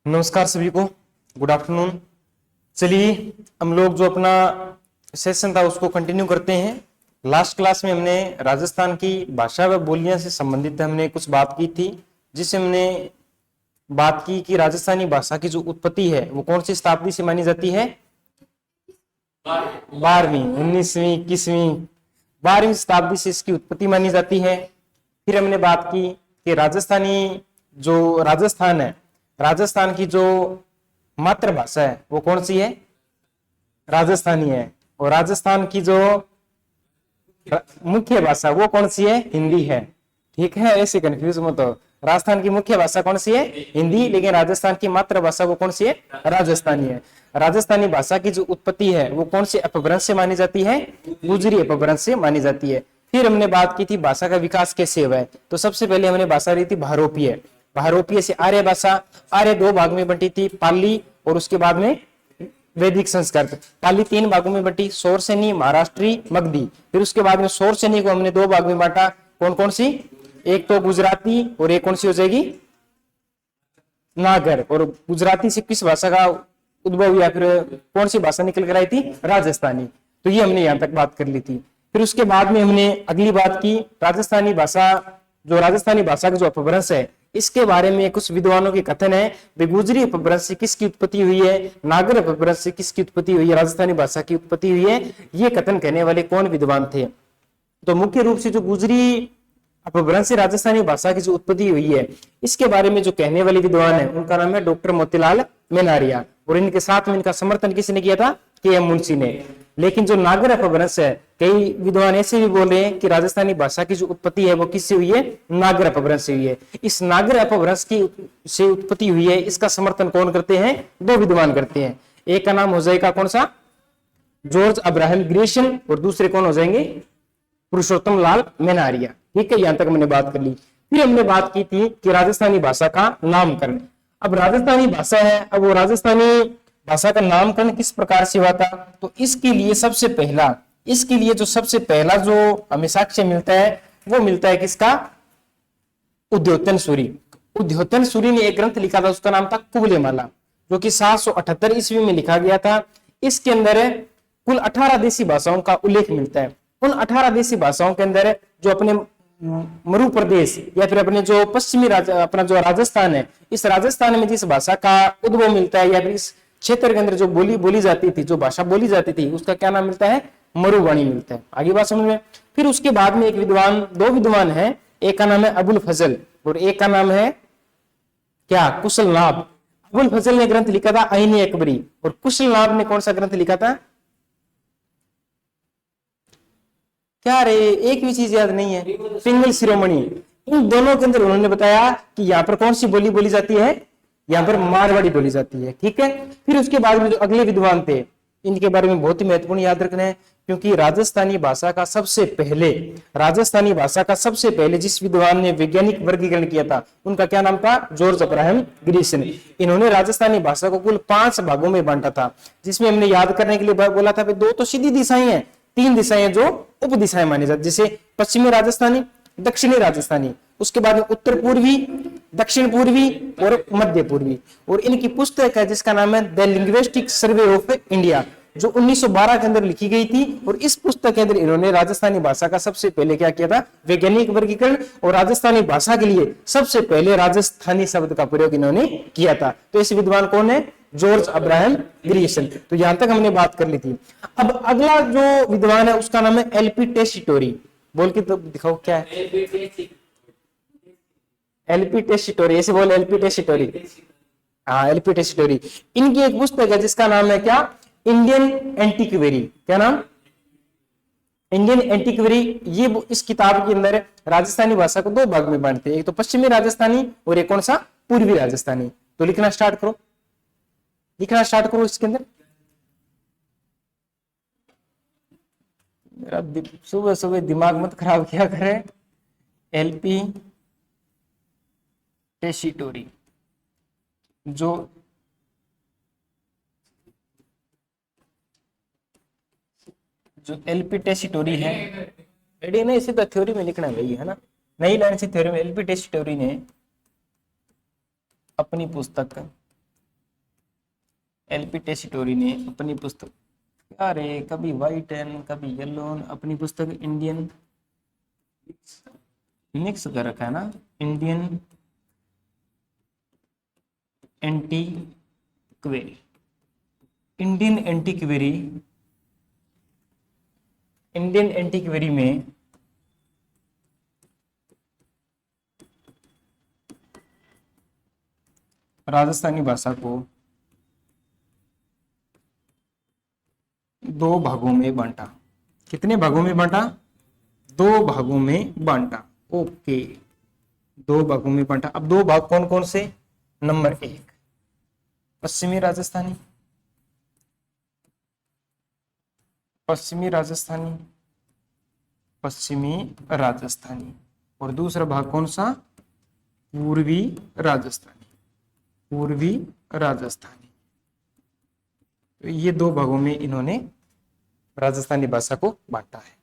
नमस्कार सभी को, गुड आफ्टरनून। चलिए हम लोग जो अपना सेशन था उसको कंटिन्यू करते हैं। लास्ट क्लास में हमने राजस्थान की भाषा व बोलियां से संबंधित हमने कुछ बात की थी, जिससे हमने बात की कि राजस्थानी भाषा की जो उत्पत्ति है वो कौन सी शताब्दी से मानी जाती है? 12वीं, 19वीं, 21वीं, 12वीं शताब्दी से इसकी उत्पत्ति मानी जाती है। फिर हमने बात की कि राजस्थानी जो राजस्थान है, राजस्थान की जो मातृभाषा है वो कौन सी है? राजस्थानी है। और राजस्थान की जो मुख्य भाषा वो कौन सी है? हिंदी है। ठीक है, ऐसे कंफ्यूज मत हो। राजस्थान की मुख्य भाषा कौन सी है? हिंदी, लेकिन राजस्थान की मातृभाषा वो कौन सी है? राजस्थानी है। राजस्थानी भाषा की जो उत्पत्ति है वो कौन से अपभ्रंश से मानी जाती है? गुजरी अपभ्रंश से मानी जाती है। फिर हमने बात की थी भाषा का विकास कैसे हुआ है। तो सबसे पहले हमने भाषा ली थी भारोपीय। भारोपीय से आर्य भाषा। आर्य दो भाग में बंटी थी, पाली और उसके बाद में वैदिक संस्कृत। पाली 3 भागों में बंटी, शौरसेनी, महाराष्ट्री, मगधी। फिर उसके बाद में शौरसेनी को हमने 2 भाग में बांटा। कौन कौन सी? एक तो गुजराती और एक कौन सी हो जाएगी? नागर। और गुजराती से किस भाषा का उद्भव या फिर कौन सी भाषा निकल कर आई थी? राजस्थानी। तो ये हमने यहां तक बात कर ली थी। फिर उसके बाद में हमने अगली बात की राजस्थानी भाषा, जो राजस्थानी भाषा का जो अपभ्रंश है इसके बारे में कुछ विद्वानों के कथन है। गुजरी अपभ्रंश से किसकी उत्पत्ति हुई है? नागर अपभ्रंश से किसकी उत्पत्ति हुई है? राजस्थानी भाषा की उत्पत्ति हुई है। ये कथन कहने वाले कौन विद्वान थे? तो मुख्य रूप से जो गुजरी अपभ्रंश से राजस्थानी भाषा की जो उत्पत्ति हुई है इसके बारे में जो कहने वाले विद्वान है उनका नाम है डॉक्टर मोतीलाल मेनारिया। और इनके साथ में इनका समर्थन किसने किया था? के.एम. मुंशी ने। लेकिन जो नागर अपभ्रंश है, कई विद्वान ऐसे भी बोल रहे हैं कि राजस्थानी भाषा की जो उत्पत्ति है वो किससे हुई है? नागर अपभ्रंश से हुई है। इस नागर अपभ्रंश की से उत्पत्ति हुई है, इसका समर्थन कौन करते हैं? 2 विद्वान करते हैं। एक का नाम हो जाएगा कौन सा? George Abraham Grierson. और दूसरे कौन हो जाएंगे? पुरुषोत्तम लाल मेनारिया। ठीक है, यहां तक हमने बात कर ली। फिर हमने बात की थी कि राजस्थानी भाषा का नामकरण। अब राजस्थानी भाषा है, अब वो राजस्थानी भाषा का नामकरण किस प्रकार से हुआ था? तो इसके लिए सबसे पहला जो हमें साक्ष्य मिलता है वो मिलता है किसका? उद्योतन सूरी। उद्योतन सूरी ने एक ग्रंथ लिखा था, उसका नाम था कुवलयमाला, जो कि 778 ईस्वी में लिखा गया था। इसके अंदर कुल 18 देशी भाषाओं का उल्लेख मिलता है। उन 18 देशी भाषाओं के अंदर जो अपने मरु प्रदेश या फिर अपने जो पश्चिमी अपना जो राजस्थान है, इस राजस्थान में जिस भाषा का उद्भव मिलता है या फिर इस क्षेत्र के अंदर जो बोली जाती थी, जो भाषा बोली जाती थी, उसका क्या नाम मिलता है? मरुवाणी मिलता है। आगे बात समझ में। फिर उसके बाद में 2 विद्वान है। एक का नाम है अबुल फजल और एक का नाम है क्या? कुशल नाब। अबुल फजल ने ग्रंथ लिखा था आईने अकबरी और कुशल नाब ने कौन सा ग्रंथ लिखा था? क्या रे, एक भी चीज याद नहीं है। पिंगल शिरोमणि। इन दोनों के अंदर उन्होंने बताया कि यहाँ पर कौन सी बोली बोली जाती है? यहाँ पर मारवाड़ी बोली जाती है। ठीक है। फिर उसके बाद में जो अगले विद्वान थे इनके बारे में बहुत ही महत्वपूर्ण याद रखना है, क्योंकि राजस्थानी भाषा का सबसे पहले जिस विद्वान ने वैज्ञानिक वर्गीकरण किया था उनका क्या नाम था? George Abraham Grierson. इन्होंने राजस्थानी भाषा को कुल 5 भागों में बांटा था, जिसमें हमने याद करने के लिए बोला था 2 तो सीधी दिशाएं हैं, 3 दिशाएं जो उप दिशाएं मानी जाती, जैसे पश्चिमी राजस्थानी, दक्षिणी राजस्थानी, उसके बाद में उत्तर पूर्वी, दक्षिण पूर्वी और मध्य पूर्वी। और इनकी पुस्तक है जिसका नाम है the linguistic survey of India, जो 1912 के अंदर लिखी गई थी। और इस पुस्तक के अंदर इन्होंने राजस्थानी भाषा का सबसे पहले क्या किया था? वैज्ञानिक वर्गीकरण। और राजस्थानी भाषा के लिए सबसे पहले राजस्थानी शब्द का प्रयोग इन्होंने किया था। तो इस विद्वान कौन है? George Abraham Grierson. तो यहां तक हमने बात कर ली थी। अब अगला जो विद्वान है उसका नाम है एलपी टेस्टिटोरी। बोल के तो दिखाओ क्या है? एलपी टेस्टिटोरी। ऐसे बोल, एलपी टेस्टिटोरी। हाँ, एलपी टेस्टिटोरी। इनकी एक पुस्तक है जिसका नाम है क्या? इंडियन एंटीक्वेरी। क्या नाम? इंडियन एंटीक्वेरी। ये इस किताब के अंदर राजस्थानी भाषा को 2 भाग में बांटते हैं, एक तो पश्चिमी राजस्थानी और एक कौन सा? पूर्वी राजस्थानी। तो लिखना स्टार्ट करो इसके अंदर। मेरा सुबह सुबह दिमाग मत खराब किया करे। एलपी टेस्टिटोरी जो एलपी टेस्टिटोरी है, रेडी ना? इसे तो थ्योरी में लिखना है ना, नई लाइन से थ्योरी में। एलपी टेस्टिटोरी ने अपनी पुस्तक एलपी टेसीटोरी ने अपनी पुस्तक, अरे कभी व्हाइट एंड कभी येलो, अपनी पुस्तक इंडियन मिक्स कर रखा है ना, इंडियन एंटीक्वेरी, इंडियन एंटीक्वेरी, इंडियन एंटीक्वेरी में राजस्थानी भाषा को दो भागों में बांटा। कितने भागों में बांटा? दो भागों में बांटा। ओके, दो भागों में बांटा। अब दो भाग कौन कौन से? नंबर 1 पश्चिमी राजस्थानी, पश्चिमी राजस्थानी, पश्चिमी राजस्थानी, और दूसरा भाग कौन सा? पूर्वी राजस्थानी, पूर्वी राजस्थानी। तो ये दो भागों में इन्होंने राजस्थानी भाषा को बांटा है।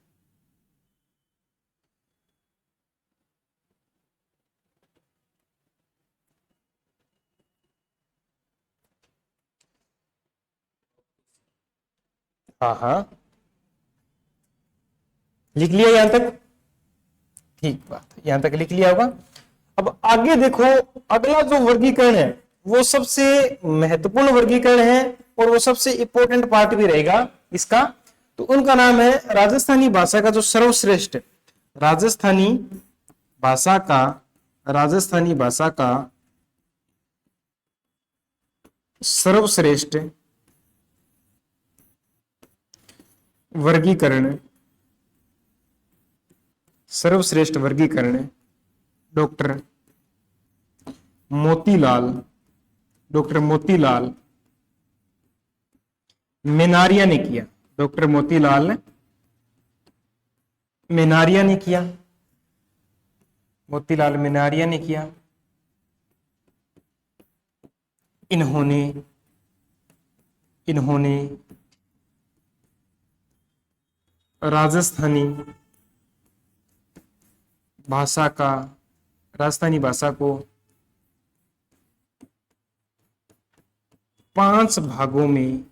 हाँ हाँ, लिख लिया यहां तक? ठीक बात, यहां तक लिख लिया होगा। अब आगे देखो, अगला जो वर्गीकरण है वो सबसे महत्वपूर्ण वर्गीकरण है और वो सबसे इंपॉर्टेंट पार्ट भी रहेगा इसका। तो उनका नाम है राजस्थानी भाषा का जो सर्वश्रेष्ठ, राजस्थानी भाषा का, राजस्थानी भाषा का सर्वश्रेष्ठ वर्गीकरण, सर्वश्रेष्ठ वर्गीकरण डॉक्टर मोतीलाल, डॉक्टर मोतीलाल मेनारिया ने किया। डॉक्टर मोतीलाल मेनारिया ने किया, मोतीलाल मेनारिया ने किया। इन्होंने इन्होंने राजस्थानी भाषा का, राजस्थानी भाषा को 5 भागों में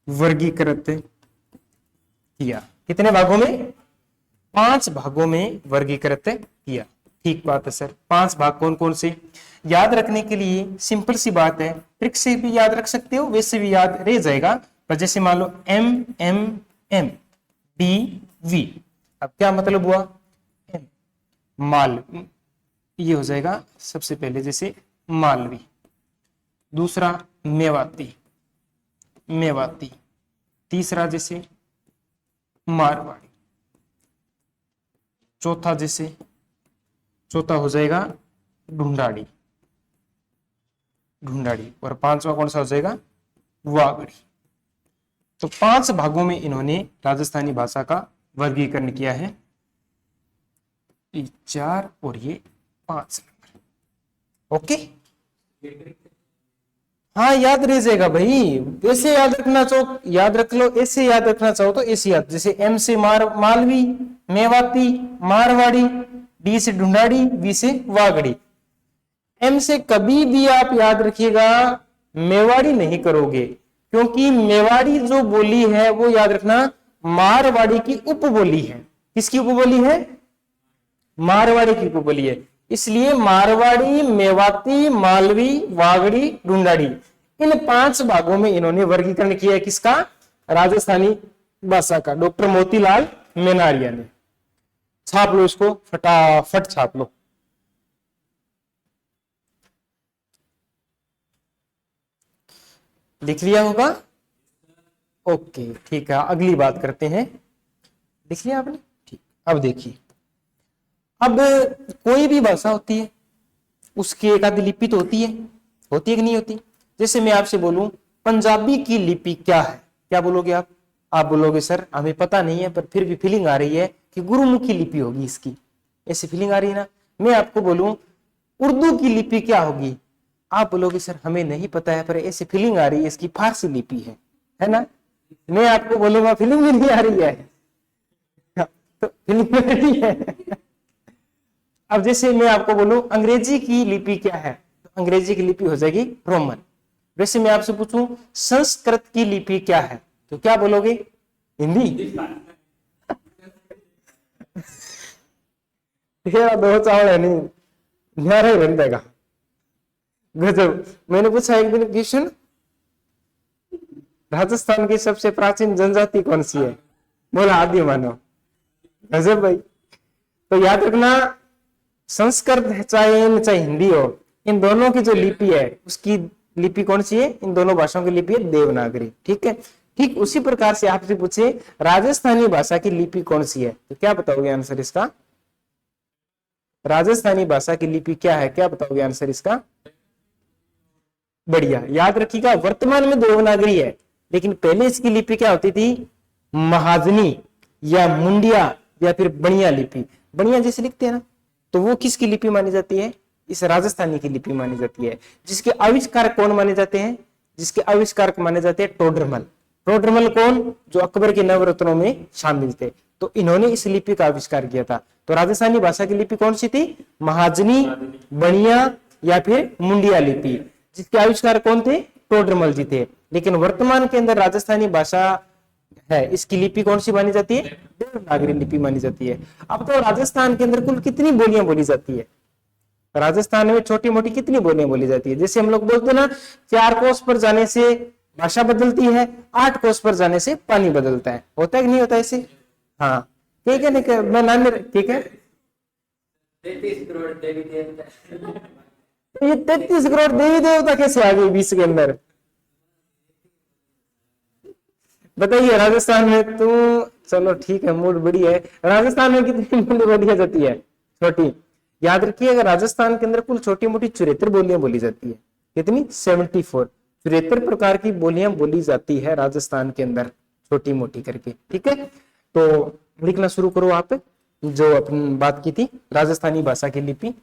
वर्गीकृत किया। कितने भागों में? 5 भागों में वर्गीकृत किया। ठीक बात है सर। 5 भाग कौन कौन से? याद रखने के लिए सिंपल सी बात है, ट्रिक से भी याद रख सकते हो, वैसे भी याद रह जाएगा। पर जैसे मान लो M M M D V, अब क्या मतलब हुआ? एम माल, ये हो जाएगा सबसे पहले, जैसे मालवी। दूसरा मेवाती, मेवाती। तीसरा जैसे मारवाड़ी। चौथा जैसे, चौथा हो जाएगा ढूंढाड़ी, ढूंढाड़ी। और 5वां कौन सा हो जाएगा? वागड़ी। तो 5 भागों में इन्होंने राजस्थानी भाषा का वर्गीकरण किया है। ये 4 और ये 5 नंबर। ओके, हाँ याद रह जाएगा भाई। ऐसे याद रखना चाहो याद रख लो, ऐसे याद रखना चाहो तो ऐसे याद, जैसे एम से मालवी, मेवाती, मारवाड़ी, डी से ढूंढाड़ी, वी से वागड़ी। एम से कभी भी आप याद रखिएगा मेवाड़ी नहीं करोगे, क्योंकि मेवाड़ी जो बोली है वो याद रखना मारवाड़ी की उपबोली है। किसकी उपबोली है? मारवाड़ी की उपबोली है। इसलिए मारवाड़ी, मेवाती, मालवी, वागड़ी, ढूंढाड़ी, इन 5 भागों में इन्होंने वर्गीकरण किया है। किसका? राजस्थानी भाषा का, डॉक्टर मोतीलाल मेनारिया ने। छाप लो इसको, फटाफट छाप लो। लिख लिया होगा? ओके ठीक है, अगली बात करते हैं। लिख लिया आपने? ठीक। अब देखिए, अब कोई भी भाषा होती है उसकी एक आधी लिपि तो होती है कि नहीं होती? जैसे मैं आपसे बोलूं पंजाबी की लिपि क्या है, क्या बोलोगे आप? आप बोलोगे सर हमें पता नहीं है, पर फिर भी फीलिंग आ रही है कि गुरुमुखी लिपि होगी इसकी। ऐसी फीलिंग आ रही है ना। मैं आपको बोलूं उर्दू की लिपि क्या होगी, आप बोलोगे सर हमें नहीं पता है, पर ऐसी फीलिंग आ रही है इसकी फारसी लिपि है ना। मैं आपको बोलूंगा फीलिंग भी नहीं आ रही है, तो फीलिंग नहीं है। अब जैसे मैं आपको बोलूं अंग्रेजी की लिपि क्या है, तो अंग्रेजी की लिपि हो जाएगी रोमन। वैसे मैं आपसे पूछूं संस्कृत की लिपि क्या है, तो क्या बोलोगे? हिंदी। तेरा दो चावल है नहीं, न्यारा ही बन जाएगा। गजब। मैंने पूछा एक दिन क्वेश्चन, राजस्थान की सबसे प्राचीन जनजाति कौन सी है? बोला आदि मानव। गजब भाई। तो याद रखना, संस्कृत है चाहे हिंदी हो, इन दोनों की जो लिपि है उसकी लिपि कौन सी है? इन दोनों भाषाओं की लिपि है देवनागरी। ठीक है। ठीक उसी प्रकार से आपसे पूछे राजस्थानी भाषा की लिपि कौन सी है, तो क्या बताओगे आंसर इसका? राजस्थानी भाषा की लिपि क्या है, क्या बताओगे आंसर इसका? बढ़िया, याद रखिएगा वर्तमान में देवनागरी है, लेकिन पहले इसकी लिपि क्या होती थी? महाजनी या मुंडिया या फिर बनिया लिपि। बनिया जैसे लिखते हैं ना, तो वो किसकी लिपि मानी जाती है? इस राजस्थानी की लिपि मानी जाती है। जिसके आविष्कार कौन माने जाते हैं? जिसके आविष्कारक माने जाते हैं टोडरमल। टोडरमल कौन? जो अकबर के नवरत्नों में शामिल थे। तो इन्होंने इस लिपि का आविष्कार किया था। तो राजस्थानी भाषा की लिपि कौन सी थी? महाजनी, बनिया या फिर मुंडिया लिपि। जिसके आविष्कार कौन थे? टोडरमल जी थे। लेकिन वर्तमान के अंदर राजस्थानी भाषा है, इसकी लिपि कौन सी मानी जाती है? देवनागरी लिपि मानी जाती है। अब तो राजस्थान के अंदर कुल कितनी बोलियां बोली जाती है? राजस्थान में छोटी मोटी कितनी बोलियां बोली जाती है? जैसे हम लोग बोलते हैं ना, 4 कोस पर जाने से भाषा बदलती है, 8 कोस पर जाने से पानी बदलता है। होता है कि नहीं होता ऐसे? हाँ, ठीक है। नहीं, मैं नाम, ठीक है। 33 करोड़ देवी देवता। ये 33 करोड़ देवी देवता कैसे आ गए 20 के अंदर? बताइए। राजस्थान में तो चलो ठीक है, मूड बड़ी है। राजस्थान में कितनी बोलियां जाती है? छोटी। याद रखिए, अगर राजस्थान के अंदर कुल छोटी मोटी 74 बोलियां बोली जाती है। कितनी? 74। 74 प्रकार की बोलियां बोली जाती है राजस्थान के अंदर, छोटी मोटी करके। ठीक है, तो लिखना शुरू करो आप, जो अपन बात की थी राजस्थानी भाषा की लिपि।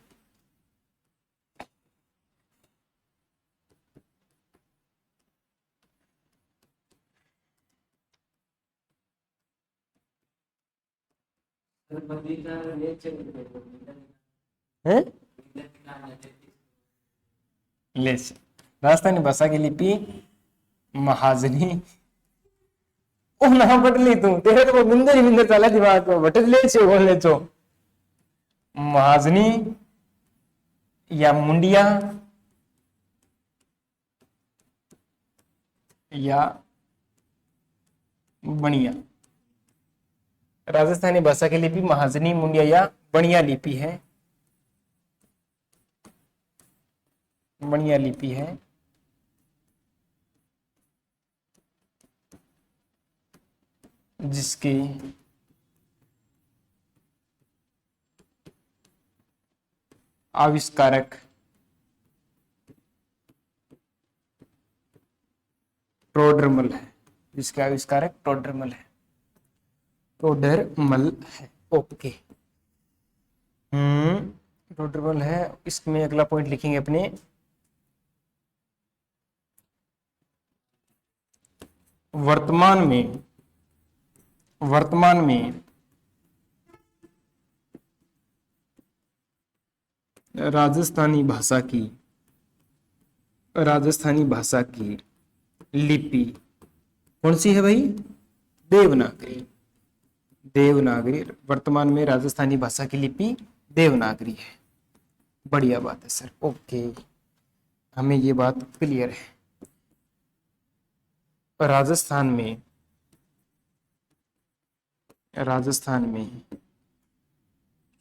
है राजस्थानी भाषा की लिपि महाजनी। ओ ना बटली तू, तेरे तो वो बिंदर ही बिंदर चला दिमाग में, बटल ले छे बोलने छो। महाजनी या मुंडिया या बनिया। राजस्थानी भाषा की लिपि महाजनी, मुंडिया या बनिया लिपि है। बनिया लिपि है। जिसके आविष्कारक टोडरमल है। जिसके आविष्कारक टोडरमल है। टोडरमल है। ओके। टोडरमल है। इसमें अगला पॉइंट लिखेंगे अपने, वर्तमान में राजस्थानी भाषा की लिपि कौन सी है भाई? देवनागरी। देवनागरी। वर्तमान में राजस्थानी भाषा की लिपि देवनागरी है। बढ़िया बात है सर। ओके, हमें ये बात क्लियर है। राजस्थान में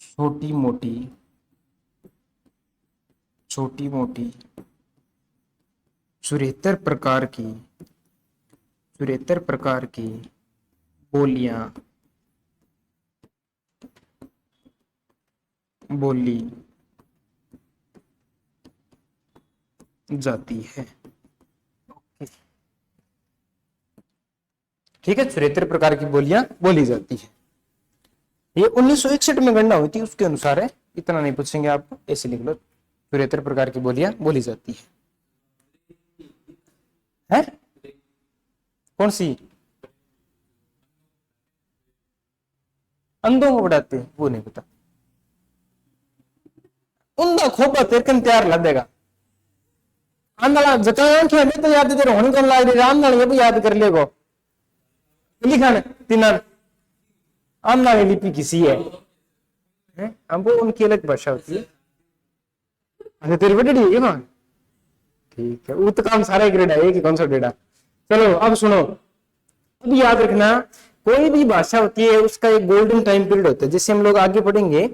छोटी मोटी 74 प्रकार की बोली जाती है। ठीक है, 74 प्रकार की बोलियां बोली जाती है। ये 1961 में गणना हुई थी, उसके अनुसार है। इतना नहीं पूछेंगे आपको, ऐसे लिख लो, 74 प्रकार की बोलियां बोली जाती है। कौन सी? अंधों को बढ़ाते हैं, वो नहीं पता। उंदा खोपा तेरकन तैयार ला देगा। आंधला जकां के हमें तो याद तेरे होने कौन लाग रही आंधला ये भी याद कर लेगो लिखा न तीन आंधला लिपि किसी है हम वो उनकी अलग भाषा होती है। अच्छा तेरी बड़ी है ना ठीक है वो तो काम सारा एक रेडा एक ही कौन सा डेडा। चलो अब सुनो अब याद रखना कोई भी भाषा होती है उसका एक गोल्डन टाइम पीरियड होता है। जैसे हम लोग आगे पढ़ेंगे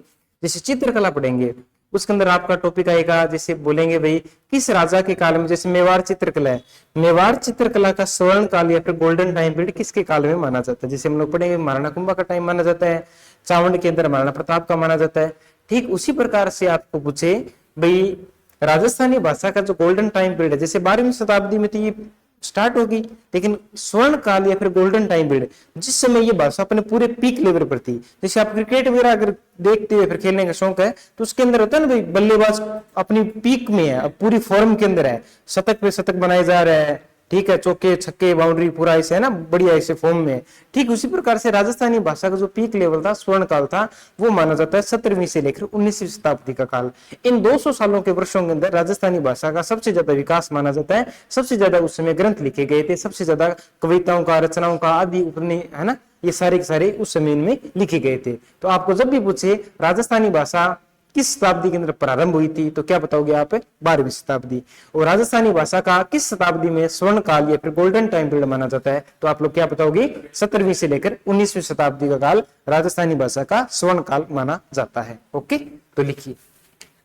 जैसे चित्रकला पढ़ेंगे उसके अंदर आपका टॉपिक आएगा जैसे बोलेंगे भाई किस राजा के काल में जैसे मेवाड़ चित्रकला है मेवाड़ चित्रकला का स्वर्ण काल या फिर गोल्डन टाइम पीरियड किसके काल में माना जाता है। जैसे हम लोग पढ़ेंगे महाराणा कुंभा का टाइम माना जाता है चावंड के अंदर महाराणा प्रताप का माना जाता है। ठीक उसी प्रकार से आपको पूछे भाई राजस्थानी भाषा का जो गोल्डन टाइम पीरियड है जैसे 12वीं शताब्दी में तो ये स्टार्ट होगी लेकिन स्वर्ण काल या फिर गोल्डन टाइम पीरियड जिस समय ये भाषा अपने पूरे पीक लेवल पर थी। जैसे आप क्रिकेट वगैरह अगर देखते हुए फिर खेलने का शौक है तो उसके अंदर होता है ना भाई बल्लेबाज अपनी पीक में है अब पूरी फॉर्म के अंदर है शतक पे शतक बनाए जा रहे हैं ठीक है चौके छक्के बाउंड्री पूरा ऐसे है ना बढ़िया ऐसे फॉर्म में। ठीक उसी प्रकार से राजस्थानी भाषा का जो पीक लेवल था स्वर्ण काल था वो माना जाता है 17वीं से लेकर 19वीं शताब्दी का काल। इन 200 सालों के वर्षों के अंदर राजस्थानी भाषा का सबसे ज्यादा विकास माना जाता है। सबसे ज्यादा उस समय ग्रंथ लिखे गए थे सबसे ज्यादा कविताओं का रचनाओं का आदि उपन्यास है ना ये सारे के सारे उस समय में लिखे गए थे। तो आपको जब भी पूछे राजस्थानी भाषा किस शताब्दी के अंदर प्रारंभ हुई थी तो क्या बताओगे आप 12वीं शताब्दी। और राजस्थानी भाषा का किस शताब्दी में स्वर्ण काल या फिर गोल्डन टाइम पीरियड माना जाता है तो आप लोग क्या बताओगे 17वीं से लेकर 19वीं शताब्दी का काल राजस्थानी भाषा का स्वर्ण काल माना जाता है। ओके तो लिखिए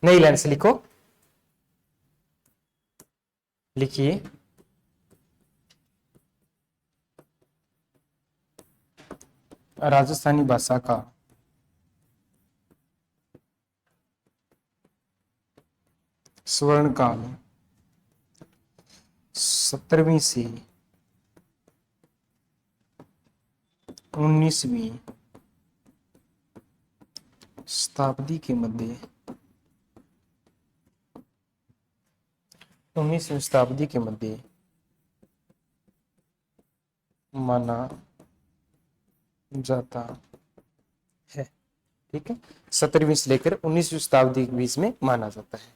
नई लाइन से लिखो लिखिए राजस्थानी भाषा का स्वर्ण काल 17वीं से 19वीं शताब्दी के मध्य 19वीं शताब्दी के मध्य माना जाता है। ठीक है 17वीं से लेकर 19वीं शताब्दी के बीच में माना जाता है।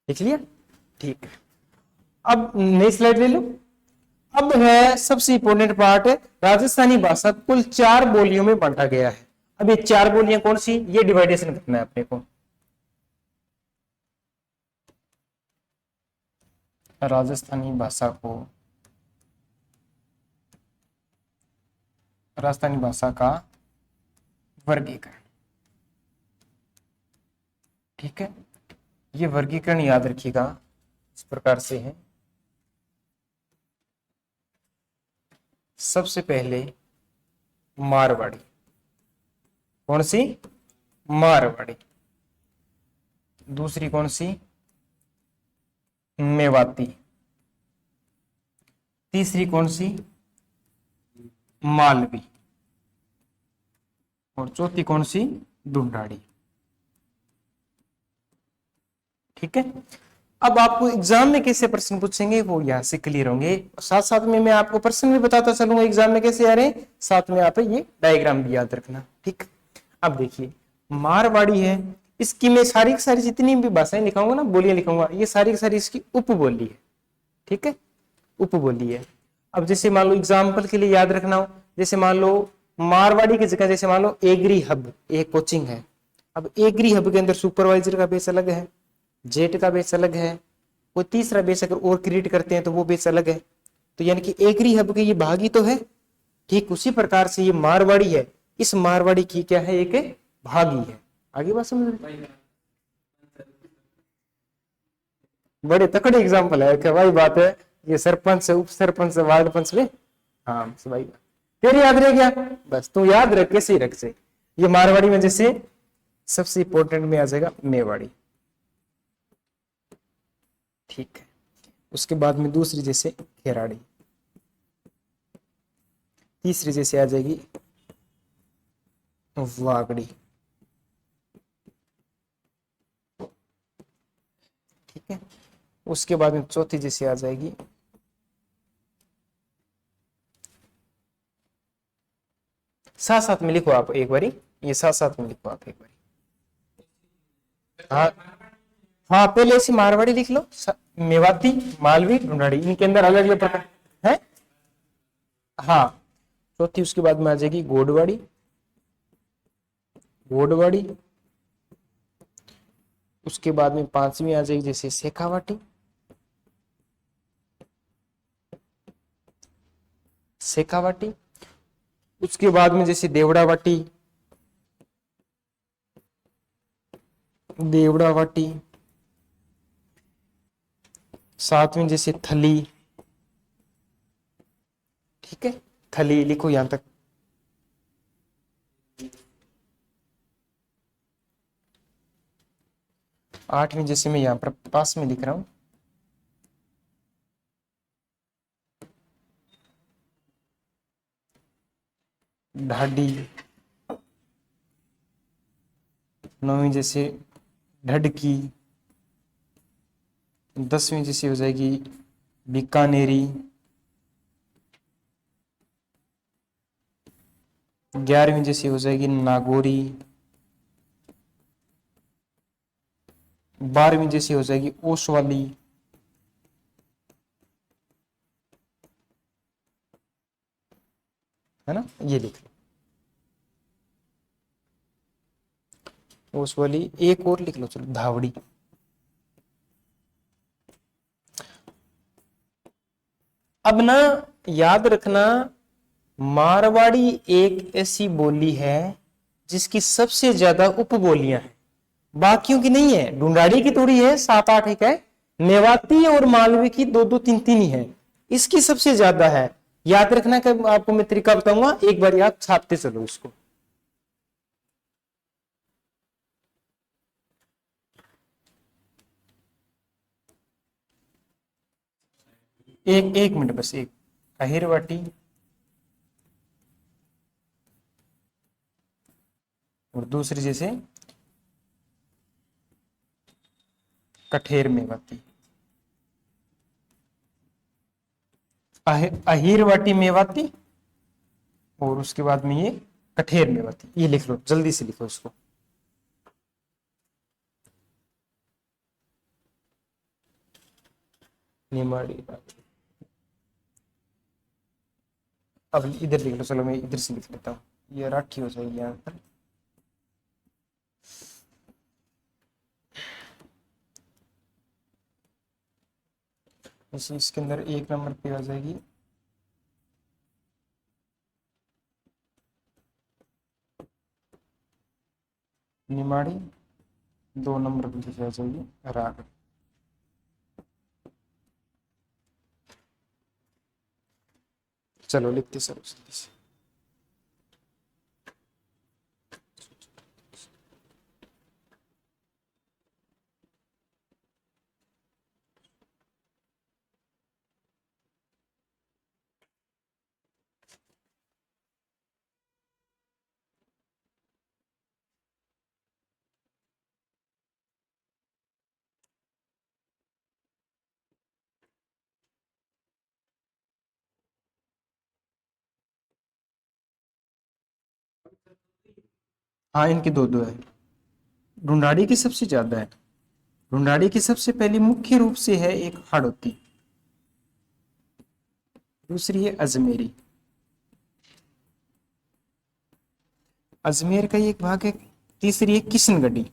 लिख लिया ठीक है। अब नई स्लाइड ले लो। अब है सबसे इंपॉर्टेंट पार्ट राजस्थानी भाषा कुल 4 बोलियों में बांटा गया है। अब ये 4 बोलियां कौन सी ये डिवाइडेशन करना है अपने को। राजस्थानी भाषा को राजस्थानी भाषा का वर्गीकरण। ठीक है ये वर्गीकरण याद रखिएगा इस प्रकार से है। सबसे पहले मारवाड़ी कौन सी मारवाड़ी दूसरी कौन सी मेवाती तीसरी कौन सी मालवी और चौथी कौन सी ढूंढाड़ी। ठीक है अब आपको एग्जाम में कैसे प्रश्न पूछेंगे वो यहां से क्लियर होंगे। साथ साथ में मैं आपको प्रश्न भी बताता चलूंगा एग्जाम में कैसे आ रहे हैं साथ में आप ये डायग्राम भी याद रखना। ठीक अब देखिए मारवाड़ी है इसकी मैं सारी की सारी जितनी भी भाषाएं लिखाऊंगा ना बोलियां लिखाऊंगा ये सारी की सारी इसकी उपबोली है। ठीक है उपबोली है। अब जैसे मान लो एग्जाम्पल के लिए याद रखना हो जैसे मान लो मारवाड़ी की जगह जैसे मान लो एग्री हब एक कोचिंग है। अब एग्री हब के अंदर सुपरवाइजर का बेस अलग है जेट का बेस अलग है कोई तीसरा बेस अगर और क्रिएट करते हैं तो वो बेस अलग है। तो यानी कि एग्री हब के ये भागी तो है। ठीक उसी प्रकार से ये मारवाड़ी है इस मारवाड़ी की क्या है एक भागी है। आगे बात समझ बड़े तकड़े एग्जाम्पल है क्या भाई बात है ये सरपंच उप सरपंच वार्ड पंच में हाँ भाई तेरे याद रह गया बस तू याद रख कैसे ही रख से। ये मारवाड़ी में जैसे सबसे इंपॉर्टेंट में आ जाएगा मेवाड़ी। ठीक है उसके बाद में दूसरी जैसे खेराड़ी तीसरी जैसे आ जाएगी वागड़ी। ठीक है उसके बाद में चौथी जैसे आ जाएगी साथ साथ में लिखो आप एक बारी, ये साथ साथ में लिखो आप एक बारी। हाँ हाँ, पहले ऐसी मारवाड़ी लिख लो, मेवाती, मालवी, ढूंढाड़ी, इनके अंदर अलग अलग प्रकार है। हाँ, चौथी उसके बाद में आ जाएगी गोडवाड़ी, गोडवाड़ी। उसके बाद में पांचवी आ जाएगी जैसे शेखावाटी, शेखावाटी। उसके बाद में जैसे देवड़ावाटी, देवड़ावाटी। सातवीं जैसे थली, ठीक है, थली लिखो यहां तक। आठवीं जैसे मैं यहां पर पास में लिख रहा हूं, ढाडी। नौवीं जैसे ढडकी। दसवीं जैसी हो जाएगी बीकानेरी। 11वीं जैसी हो जाएगी नागौरी। 12वीं जैसी हो जाएगी ओसवाली। है ना, ये लिख लो ओसवाली। एक और लिख लो, चलो, धावड़ी। अब ना याद रखना, मारवाड़ी एक ऐसी बोली है जिसकी सबसे ज्यादा उपबोलियां हैं, बाकियों की नहीं है। ढूंढाड़ी की थोड़ी है, 7-8 एक है। मेवाती और मालवी की 2-2 3-3 ही है, इसकी सबसे ज्यादा है। याद रखना कि आपको मैं तरीका बताऊंगा, एक बार आप छापते चलो इसको। एक एक मिनट बस, एक अहिरवाटी और दूसरी जैसे कठेर मेवाती। अहिरवाटी मेवाती और उसके बाद में ये कठेर मेवाती। ये लिख लो, जल्दी से लिखो इसको। निमाड़ी। अब इधर लिख लो, चलो मैं इधर से लिख लेता हूँ, ये राठी हो जाएगी यहाँ पर। इसी इसके अंदर 1 नंबर पे आ जाएगी निमाड़ी। 2 नंबर पे आ जाएगी राग। चलो लिखते सर जल्दी से। हाँ, इनकी 2-2 है। ढूंढाड़ी की सबसे ज्यादा है। ढूंढाड़ी की सबसे पहली मुख्य रूप से है एक हाड़ौती, दूसरी है अजमेरी। अजमेर का ही एक भाग है। तीसरी है किशनगढ़ी।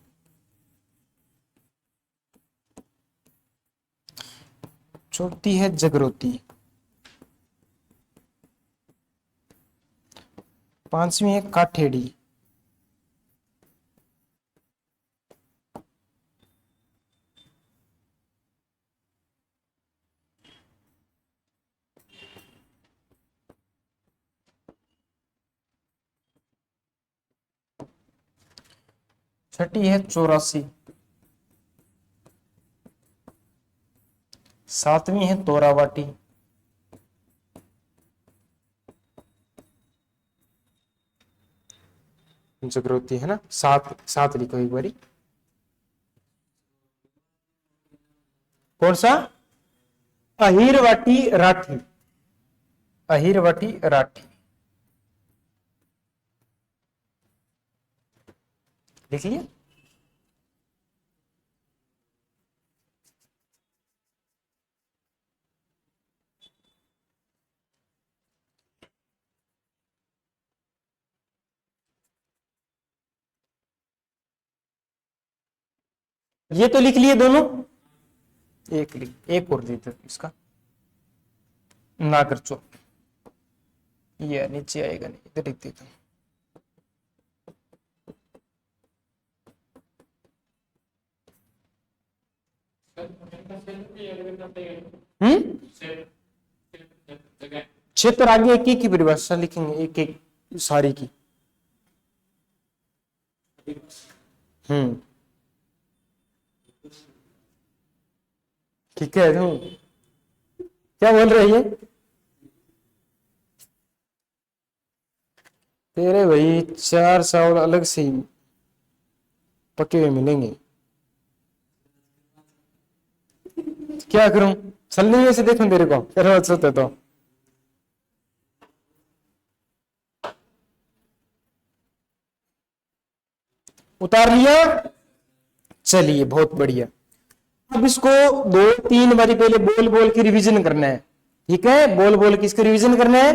चौथी है जगरोती। पांचवी है काठेड़ी। छठी है चौरासी। सातवीं है तोरावाटी। जगरोती है ना, सात सात लिखो एक बारी। कौन सा? अहिरवाटी राठी। अहिरवाटी राठी। लिख लिया। ये तो लिख लिए दोनों, एक और दे दो इसका, नागर चौक, ये नीचे आएगा नहीं, इधर लिख देता हूं। क्षेत्र आगे एक एक की परिभाषा लिखेंगे, एक एक सारी की। ठीक है, तुम क्या बोल रही है? तेरे भाई 4 चावल अलग से ही पके हुए मिलेंगे। क्या करूं, छलनी में से देखूं तेरे को, तेरा सोते तो उतार लिया। चलिए बहुत बढ़िया। अब इसको 2-3 बारी पहले बोल बोल के रिवीजन करना है। ठीक है, बोल बोल के इसको रिवीजन करना है।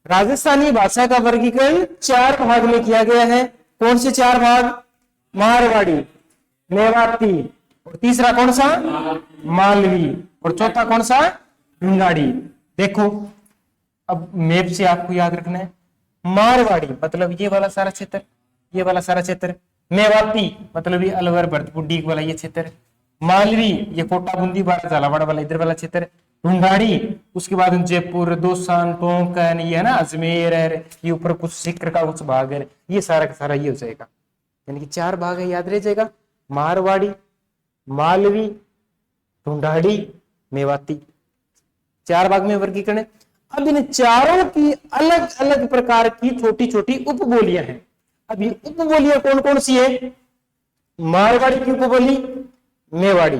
राजस्थानी भाषा का वर्गीकरण 4 भाग में किया गया है। कौन से 4 भाग? मारवाड़ी, मेवाती, और तीसरा कौन सा? मालवी, और चौथा कौन सा? ढूंढाड़ी। देखो अब मैप से आपको याद रखना है, मारवाड़ी मतलब ये वाला सारा क्षेत्र, ये वाला सारा क्षेत्र। मेवाती मतलब ये अलवर भरतपुर डीग वाला ये क्षेत्र। मालवी ये कोटा बूंदी बारा झालावाड़ वाला इधर वाला क्षेत्र। ढूंढाड़ी उसके बाद जयपुर, दोसान, टोंकन, ये है ना अजमेर है, ये ऊपर कुछ सिक्र का कुछ भाग है, ये सारा का सारा ये हो जाएगा। यानी कि 4 भाग है, याद रह जाएगा। मारवाड़ी, मालवी, ढूंढाड़ी, मेवाती, 4 भाग में वर्गीकरण है। अब इन चारों की अलग अलग प्रकार की छोटी छोटी उपबोलियां हैं। अब ये उपबोलियां कौन कौन सी है? मारवाड़ी की उपबोली, मेवाड़ी।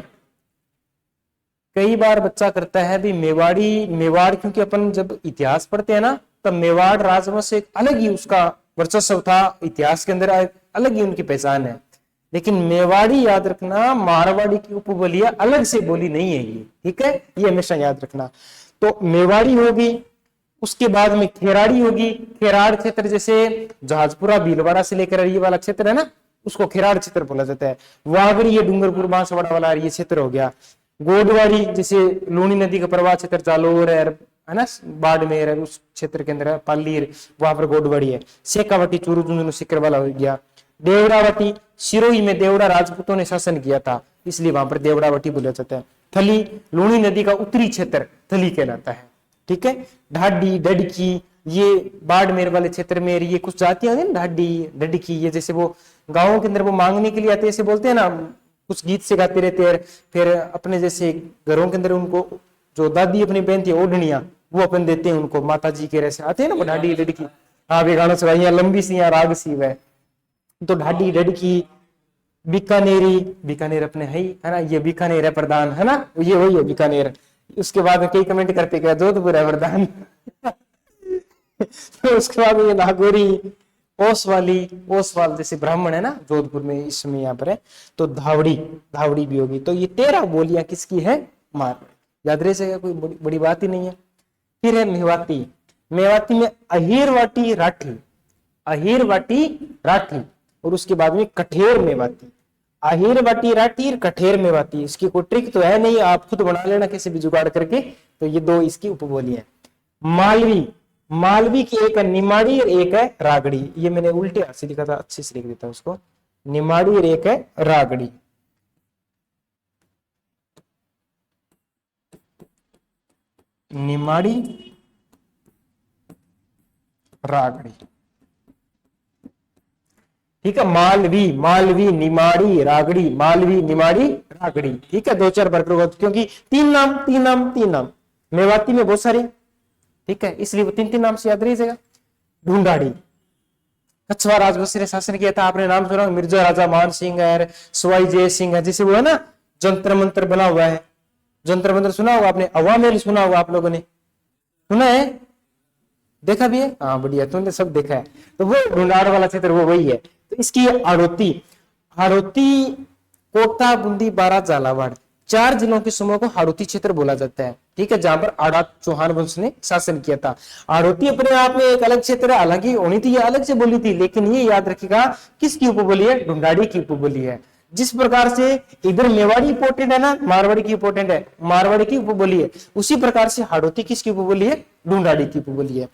कई बार बच्चा करता है भी मेवाड़ी, मेवाड़, क्योंकि अपन जब इतिहास पढ़ते हैं ना तब मेवाड़ राजवंश एक अलग ही उसका वर्चस्व था इतिहास के अंदर, अलग ही उनकी पहचान है। लेकिन मेवाड़ी याद रखना, मारवाड़ी की उपबोलियां अलग से बोली नहीं है ये। ठीक है, ये हमेशा याद रखना। तो मेवाड़ी होगी, उसके बाद में खेराड़ी होगी। खेराड़ क्षेत्र जैसे जहाजपुरा भीलवाड़ा से लेकर ये वाला क्षेत्र है ना, उसको खेराड़ क्षेत्र बोला जाता है। वागड़ी ये डूंगरपुर बांसवाड़ा वाला ये क्षेत्र हो गया। गोडवाड़ी जैसे लूनी नदी का प्रवाह क्षेत्र जालोर है ना, बाड़मेर है, उस क्षेत्र के अंदर पालीर, वहां पर गोडवाड़ी है। शेखावटी चूरू झुंझुनू सिक्कर वाला हो गया। देवड़ावटी सिरोही में देवड़ा राजपूतों ने शासन किया था, इसलिए वहां पर देवड़ावटी बोला जाता है। थली लूनी नदी का उत्तरी क्षेत्र थली कहलाता है। ठीक है, ढाडी, डडकी, ये बाड़मेर वाले क्षेत्र में ये कुछ जातियां हैं, ढाडी, डडकी, ये जैसे वो गाँवों के अंदर वो मांगने के लिए आते हैं, ऐसे बोलते हैं ना, कुछ गीत से गाते रहते हैं। फिर अपने जैसे घरों के अंदर उनको जो दादी अपनी बहन थी ओढ़निया वो अपन देते हैं उनको, माता जी के ऐसे आते हैं ना वो ढाडी डडकी। हाँ भी गाना सुना, लंबी सी राग सी वह, तो ढाडी डडकी। बीकानेरी, बीकानेर अपने है ना, ये बीकानेर है प्रधान, है ना, ये वही है बीकानेर। उसके बाद कई कमेंट करते क्या जोधपुर है प्रधान। तो उसके बाद ये नागौरी, ओसवाल जैसे ब्राह्मण है ना जोधपुर में इस समय यहाँ पर है। तो धावड़ी, धावड़ी भी होगी। तो ये 13 बोलियां किसकी है? मारवाड़ी। याद रह जाएगा, कोई बड़ी बात ही नहीं है। फिर है मेवाती। मेवाती में अहिरवाटी राठी, अहिरवाटी राठी, और उसके बाद में कठेर मेवाती। अहिरवाटी राठी, कठेर मेवाती। इसकी कोई ट्रिक तो है नहीं, आप खुद बना लेना कैसे भी जुगाड़ करके। तो ये 2 इसकी उपबोलियां। मालवी, मालवी की एक है निमाड़ी और एक है रागड़ी। ये मैंने उल्टे हाथ से लिखा था, अच्छे से लिख देता हूं उसको, निमाड़ी और एक है रागड़ी। निमाड़ी, रागड़ी। ठीक है, मालवी, मालवी, निमाड़ी, रागड़ी, मालवी, निमाड़ी, रागड़ी। ठीक है, 2-4 बार, क्योंकि 3 नाम। मेवाती में बहुत सारे, ठीक है, इसलिए वो 3 नाम से याद रह जाएगा। ढूंढाड़ी, कछवा राजवंश ने शासन किया था, आपने नाम सुना, मिर्जा राजा मान सिंह है, सवाई जय सिंह है, जैसे वो है ना जंतर मंत्र बना हुआ है, जंतर मंत्र सुना होगा आपने, अवामेल सुना होगा आप लोगों ने, सुना है, देखा भी है? हाँ बढ़िया, तुमने सब देखा है। तो वो ढूंढाड़ वाला क्षेत्र वो वही है। तो इसकी आड़ोती, हाड़ौती, कोटा, बूंदी, बारां, झालावाड़, 4 जिलों के समूह को हाड़ौती क्षेत्र बोला जाता है। ठीक है, जहां पर आड़ा चौहान वंश ने शासन किया था। हाड़ौती अपने आप में एक अलग क्षेत्र है, हालांकि होनी थी ये अलग से बोली थी, लेकिन ये याद रखिएगा किसकी उपबोली है, ढूंढाड़ी की उपबोली है। जिस प्रकार से इधर मेवाड़ी इंपोर्टेंट है ना, मारवाड़ी की इंपोर्टेंट है, मारवाड़ी की उपबोली है, उसी प्रकार से हाड़ौती किसकी उपबोली है, ढूंढाड़ी की उपबोली है।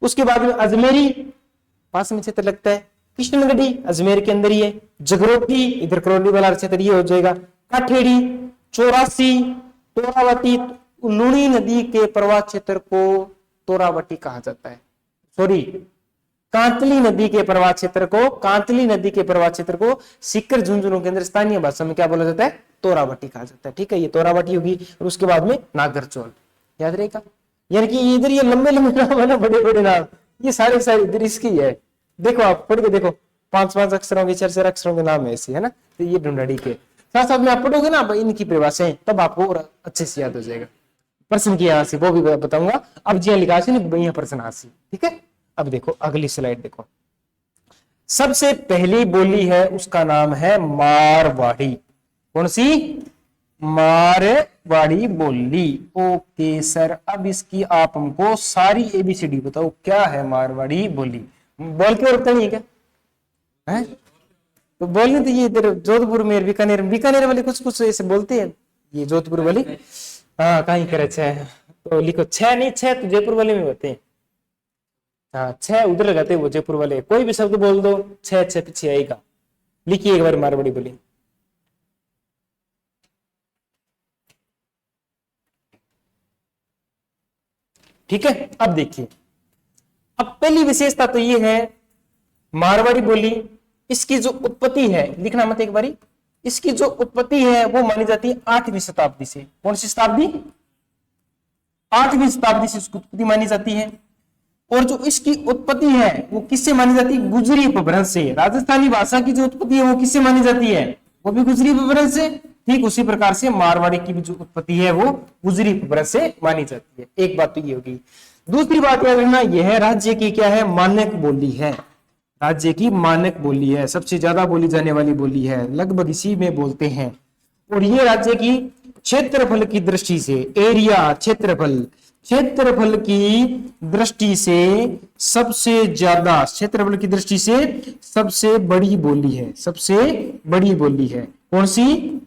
उसके बाद में अजमेरी पास में क्षेत्र लगता है, कृष्णगढ़ी अजमेर के अंदर ही है, जगरोटी इधर करौली वाला क्षेत्र ये हो जाएगा, काठेड़ी, चौरासी, तोरावटी, लूणी नदी के प्रवाह क्षेत्र को तोरावटी कहा जाता है। सॉरी, कांतली नदी के प्रवाह क्षेत्र को, कांतली नदी के प्रवाह क्षेत्र को सीकर झुंझुनू के अंदर स्थानीय भाषा में क्या बोला जाता है, तोरावटी कहा जाता है। ठीक है, ये तोरावटी होगी। और उसके बाद में नागरचौल याद रहेगा, यानी कि इधर ये लंबे लंबे नाम है ना, बड़े बड़े नाम, ये सारे सारे इधर इसकी है। देखो आप पढ़ के देखो, 5-5 अक्षरों के, 4-4 अक्षरों के नाम है ऐसे, है ना। तो ये ढूंढाड़ी के साथ साथ में आप पढ़ोगे ना इनकी परिभाषाएं, तब आपको और अच्छे से याद हो जाएगा। प्रश्न की यहाँ से वो भी बताऊंगा। अब जी लिखा यहाँ प्रश्न हासी। ठीक है, अब देखो अगली स्लाइड देखो। सबसे पहली बोली है उसका नाम है मारवाड़ी। कौन सी, मारवाड़ी बोली। ओके सर, अब इसकी आप हमको सारी एबीसीडी बताओ, क्या है मारवाड़ी बोली। बोल के और बताइए क्या है, तो बोलने तो ये इधर जोधपुर में, बीकानेर, बीकानेर वाले कुछ कुछ ऐसे बोलते हैं, ये जोधपुर वाले। हाँ कहीं करे 6 तो लिखो, 6 नहीं, 6 तो जयपुर वाले में होते हैं। हाँ 6 उधर लगाते हैं वो जयपुर वाले। कोई भी शब्द बोल दो 6 पीछे आएगा। लिखिए एक बार मारवाड़ी बोली। ठीक है, अब देखिए, अब पहली विशेषता तो ये है मारवाड़ी बोली, इसकी जो उत्पत्ति है, लिखना मत एक बारी, इसकी जो उत्पत्ति है वो मानी जाती है 8वीं शताब्दी से। कौन सी शताब्दी, 8वीं शताब्दी से इसकी उत्पत्ति मानी जाती है। और जो इसकी उत्पत्ति है वो किससे मानी जाती है, गुजरी अपभ्रंश से। राजस्थानी भाषा की जो उत्पत्ति है वो किससे मानी जाती है, वो भी गुजरी अपभ्रंश से। ठीक उसी प्रकार से मारवाड़ी की भी जो उत्पत्ति है वो गुजरी अपभ्रंश से मानी जाती है। एक बात तो ये होगी। दूसरी बात याद रखना, यह है राज्य की क्या है, मानक बोली है। राज्य की मानक बोली है, सबसे ज्यादा बोली जाने वाली बोली है, लगभग इसी में बोलते हैं। और ये राज्य की क्षेत्रफल की दृष्टि से, एरिया, क्षेत्रफल की दृष्टि से सबसे ज्यादा, क्षेत्रफल की दृष्टि से सबसे बड़ी बोली है, सबसे बड़ी बोली है। कौन सी,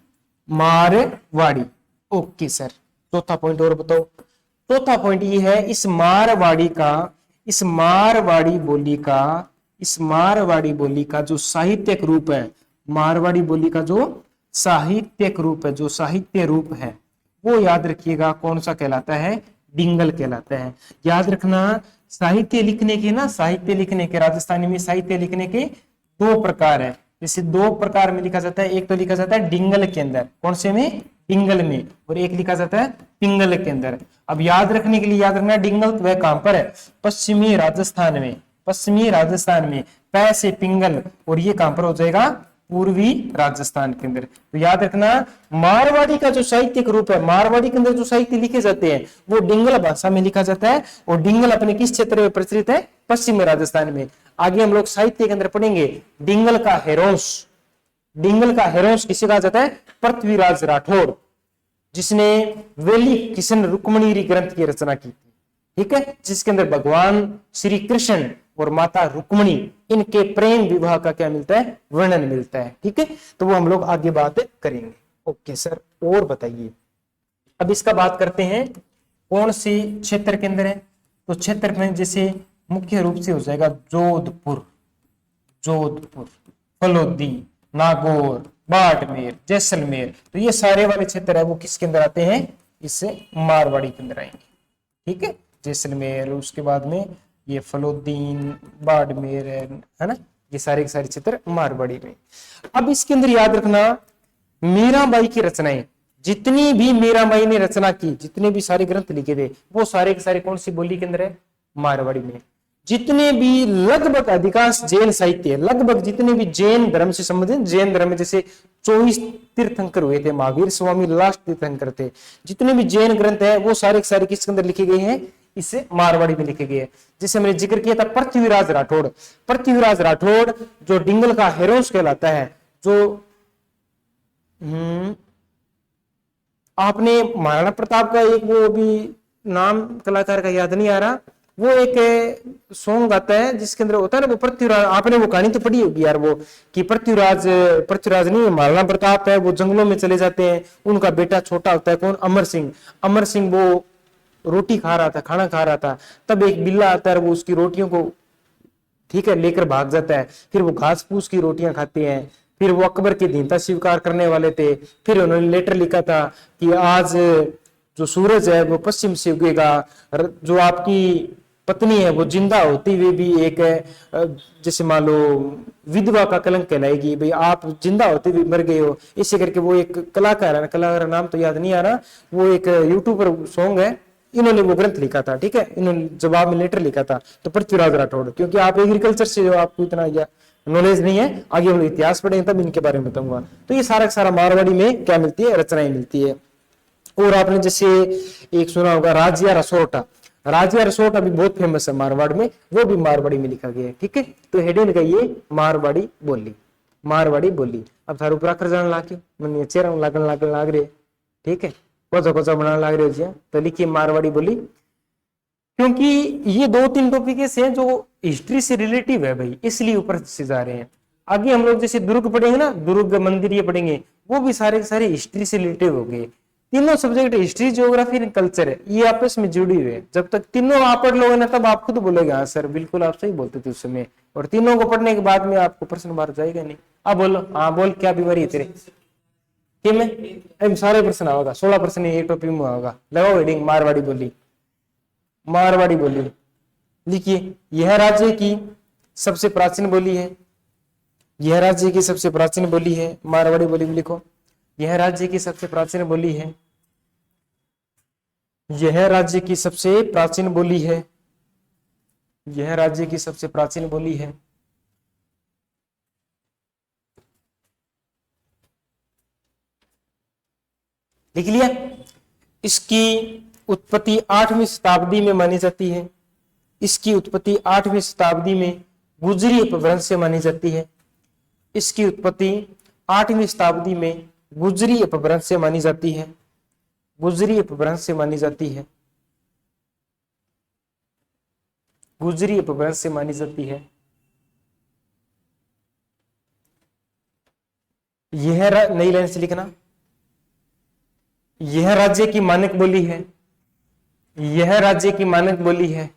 मारवाड़ी। ओके सर, चौथा पॉइंट और बताओ। चौथा पॉइंट ये है, इस मारवाड़ी बोली का जो साहित्यिक रूप है, मारवाड़ी बोली का जो साहित्यिक रूप है, जो साहित्य रूप है, वो याद रखिएगा कौन सा कहलाता है, डिंगल कहलाता है। याद रखना, साहित्य लिखने के राजस्थानी में साहित्य लिखने के 2 प्रकार है। जैसे 2 प्रकार में लिखा जाता है, एक तो लिखा जाता है डिंगल के अंदर, कौन से में, डिंगल में, और एक लिखा जाता है पिंगल के अंदर। अब याद रखने के लिए याद रखना, डिंगल तो वह कहां पर है, पश्चिमी राजस्थान में, पै से पिंगल, और ये कहां पर हो जाएगा, पूर्वी राजस्थान के अंदर। तो याद रखना, मारवाड़ी का जो साहित्यिक रूप है, मारवाड़ी के अंदर जो साहित्य लिखे जाते हैं वो डिंगल भाषा में लिखा जाता है। और डिंगल अपने किस क्षेत्र में प्रचलित है, पश्चिमी राजस्थान में। आगे हम लोग साहित्य के अंदर पढ़ेंगे, डिंगल का हेरोंस किसे कहा जाता है, पृथ्वीराज राठौड़, जिसने वेली किशन रुक्मणी ग्रंथ की रचना की थी। ठीक है, जिसके अंदर भगवान श्री कृष्ण और माता रुक्मणी, इनके प्रेम विवाह का क्या मिलता है, वर्णन मिलता है। ठीक है, तो वो हम लोग आगे बात करेंगे। ओके सर, और बताइए। अब इसका बात करते हैं कौन सी क्षेत्र के अंदर है, तो क्षेत्र में जैसे मुख्य रूप से हो जाएगा जोधपुर, फलोदी, नागौर, बाड़मेर, जैसलमेर। तो ये सारे वाले क्षेत्र है वो किसके अंदर आते हैं, इससे मारवाड़ी के अंदर आएंगे। ठीक है, जैसलमेर, उसके बाद में ये फलोदीन, बाड़मेर है ना, ये सारे के सारे क्षेत्र मारवाड़ी में। अब इसके अंदर याद रखना, मीराबाई की रचनाएं, जितनी भी मीराबाई ने रचना की, जितने भी सारे ग्रंथ लिखे थे, वो सारे के सारे कौन सी बोली के अंदर है, मारवाड़ी में। जितने भी लगभग अधिकांश जैन साहित्य, लगभग जितने भी जैन धर्म से संबंधित, जैन धर्म में जैसे 24 तीर्थंकर हुए थे, महावीर स्वामी लास्ट तीर्थंकर थे, जितने भी जैन ग्रंथ है वो सारे के सारे किसके अंदर लिखे गए हैं, इससे मारवाड़ी में लिखे गए हैं। जिसे मैंने जिक्र किया था पृथ्वीराज राठौड़ जो डिंगल का हेरोंस कहलाता है, जो आपने महाराणा प्रताप का एक वो भी नाम कलाकार का याद नहीं आ रहा, वो एक सॉन्ग आता है जिसके अंदर होता है ना वो पृथ्वीराज, आपने वो कहानी तो पढ़ी होगी यार वो, कि पृथ्वीराज नहीं महाराणा प्रताप है, वो जंगलों में चले जाते हैं, उनका बेटा छोटा होता है कौन, अमर सिंह वो रोटी खा रहा था, खाना खा रहा था, तब एक बिल्ला आता है, वो उसकी रोटियों को ठीक है लेकर भाग जाता है, फिर वो घास फूस की रोटियां खाते हैं, फिर वो अकबर की दीनता स्वीकार करने वाले थे, फिर उन्होंने लेटर लिखा था कि आज जो सूरज है वो पश्चिम से उगेगा, जो आपकी पत्नी है वो जिंदा होती हुई भी एक जैसे मान लो विधवा का कलंक कहलाएगी, भाई आप जिंदा होते हुए मर गए हो, इसे करके वो एक कलाकार है, कलाकार नाम तो याद नहीं आ रहा, वो एक यूट्यूबर सॉन्ग है, इन्होंने वो ग्रंथ लिखा था, ठीक है, इन्होंने जवाब में लेटर लिखा था, तो पृथ्वीराज राठौड़, क्योंकि आप एग्रीकल्चर से जो आपको इतना नॉलेज नहीं है, आगे हम इतिहास पढ़ेंगे तब इनके बारे में बताऊंगा। तो ये सारा सारा मारवाड़ी में क्या मिलती है, रचनाएं मिलती है। और आपने जैसे एक सुना होगा राजिया रसोटा, राजिया रसोटा भी बहुत फेमस है मारवाड़ में, वो भी मारवाड़ी में लिखा गया है, ठीक है। तो हेडिंग का ये मारवाड़ी बोली, मारवाड़ी बोली। अब थारू प्राकर जान लागे मन चेहरा लागन लागन लाग रहे, ठीक है, कोचा कोचा बनाने लाग रहे हो, तो लिखिए मारवाड़ी बोली, क्योंकि ये 2-3 टॉपिक ऐसे हैं जो हिस्ट्री से रिलेटिव है भाई, इसलिए ऊपर से जा रहे हैं। आगे हम लोग जैसे दुर्ग पढ़ेंगे ना, दुर्ग मंदिर ये पढ़ेंगे, वो भी सारे सारे हिस्ट्री से रिलेटिव हो गए। तीनों subject history, geography and culture है, ये आपस में जुड़ी हुई है। जब तक तीनों आप पढ़ लोगे ना तब आप खुद बोलोगे हाँ सर बिल्कुल आप सही बोलते थे उस समय, और तीनों को पढ़ने के बाद में आपको प्रश्न बाहर जाएगा नहीं। अब बोलो, हाँ बोल क्या बीमारी है तेरे कि में सारे प्रश्न होगा, 16 प्रश्न एक टॉपिक में होगा। लगाओ हेडिंग मारवाड़ी बोली, मारवाड़ी बोली लिखिए। यह राज्य की सबसे प्राचीन बोली है, यह राज्य की सबसे प्राचीन बोली है, मारवाड़ी बोली में लिखो। यह राज्य की सबसे प्राचीन बोली है, यह राज्य की सबसे प्राचीन बोली है, यह राज्य की सबसे प्राचीन बोली है। लिख लिया। इसकी उत्पत्ति 8वीं शताब्दी में मानी जाती है, इसकी उत्पत्ति 8वीं शताब्दी में गुजरी अपभ्रंश से मानी जाती है, इसकी उत्पत्ति 8वीं शताब्दी में गुजरी अपभ्रंश से मानी जाती है, गुजरी अपभ्रंश से मानी जाती है, गुजरी अपभ्रंश से मानी जाती है। यह नई लाइन से लिखना, यह राज्य की मानक बोली है, यह राज्य की मानक बोली है,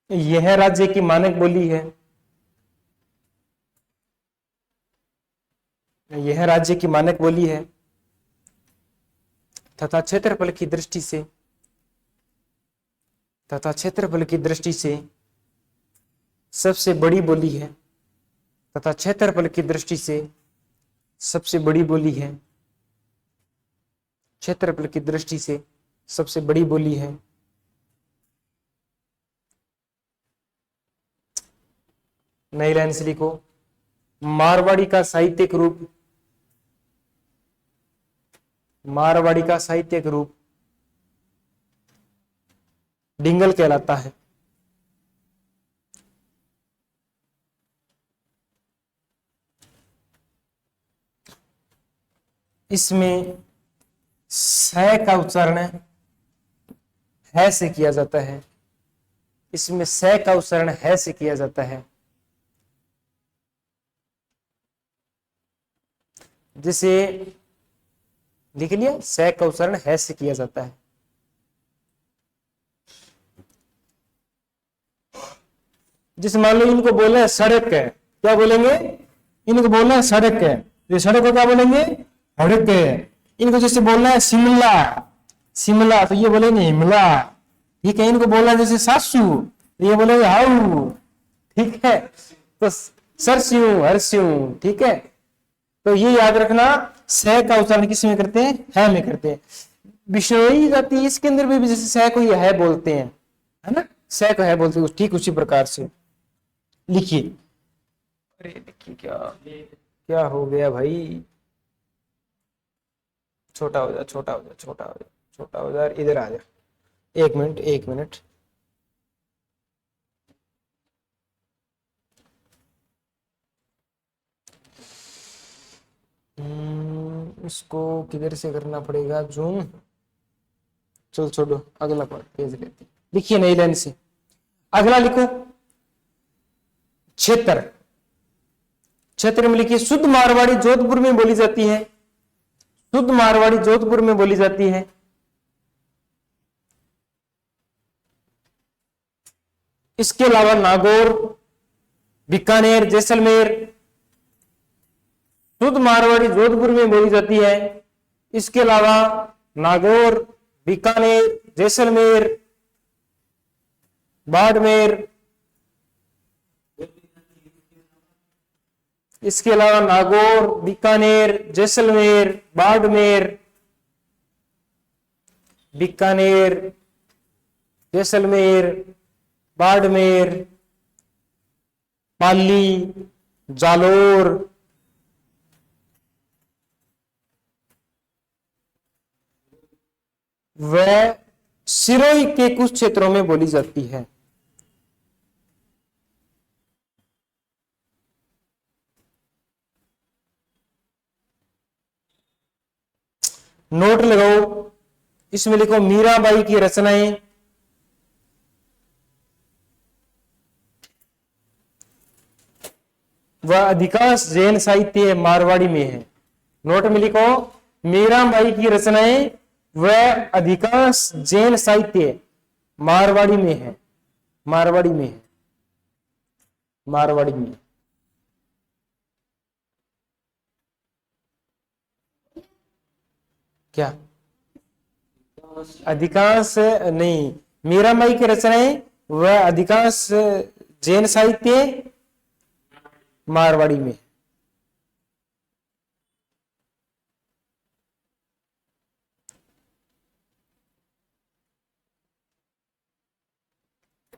यह राज्य की मानक बोली है, यह राज्य की मानक बोली है तथा क्षेत्रफल की दृष्टि से, तथा क्षेत्रफल की दृष्टि से सबसे बड़ी बोली है, तथा क्षेत्रफल की दृष्टि से सबसे बड़ी बोली है, क्षेत्रफल की दृष्टि से सबसे बड़ी बोली है। नई लाइन से लिखो। मारवाड़ी का साहित्यिक रूप, मारवाड़ी का साहित्यिक रूप डिंगल कहलाता है। इसमें स का उच्चारण है से किया जाता है, इसमें स का उच्चारण है से किया जाता है। जैसे लिख लिया, स का उच्चारण है से किया जाता है। जैसे मान लो इनको बोला है सड़क है, क्या बोलेंगे, इनको बोलना है सड़क है, ये सड़क को क्या बोलेंगे, सड़क है। इनको जैसे बोलना है शिमला, शिमला तो ये बोलेंगे हिमला, ठीक है। इनको बोलना है जैसे सासू तो ये बोलेंगे हाउ, ठीक है। तो सरस्यू हरस्यू, ठीक है। तो ये याद रखना, स का उच्चारण किस में करते हैं, है में करते हैं। बिश्नोई जाति इसके अंदर भी जैसे स को ये है बोलते हैं, है ना, स को है बोलते हैं, ठीक उसी प्रकार से लिखिए। अरे लिखिए, क्या क्या हो गया भाई, छोटा हो जा, छोटा हो जा, छोटा हो जा, छोटा हो जा, इधर आ जा, एक मिनट एक मिनट। इसको किधर से करना पड़ेगा जूम। चल छोड़ो, अगला पेज लेते। लिखिए नई लाइन से, अगला लिखो क्षेत्र। क्षेत्र में लिखिए शुद्ध मारवाड़ी जोधपुर में बोली जाती है। शुद्ध मारवाड़ी जोधपुर में बोली जाती है। इसके अलावा नागौर, बीकानेर, जैसलमेर। शुद्ध मारवाड़ी जोधपुर में बोली जाती है। इसके अलावा नागौर, बीकानेर, जैसलमेर, बाड़मेर। इसके अलावा नागौर, बीकानेर, जैसलमेर, बाड़मेर, बीकानेर, जैसलमेर, बाड़मेर, पाली, जालोर, व सिरोही के कुछ क्षेत्रों में बोली जाती है। नोट लगाओ, इसमें लिखो मीराबाई की रचनाएं। वह अधिकांश जैन साहित्य मारवाड़ी में है। नोट में लिखो मीराबाई की रचनाएं वह अधिकांश जैन साहित्य मारवाड़ी में है। मारवाड़ी में है, मारवाड़ी में। क्या अधिकांश नहीं, मीराबाई की रचनाएं वह अधिकांश जैन साहित्य मारवाड़ी में।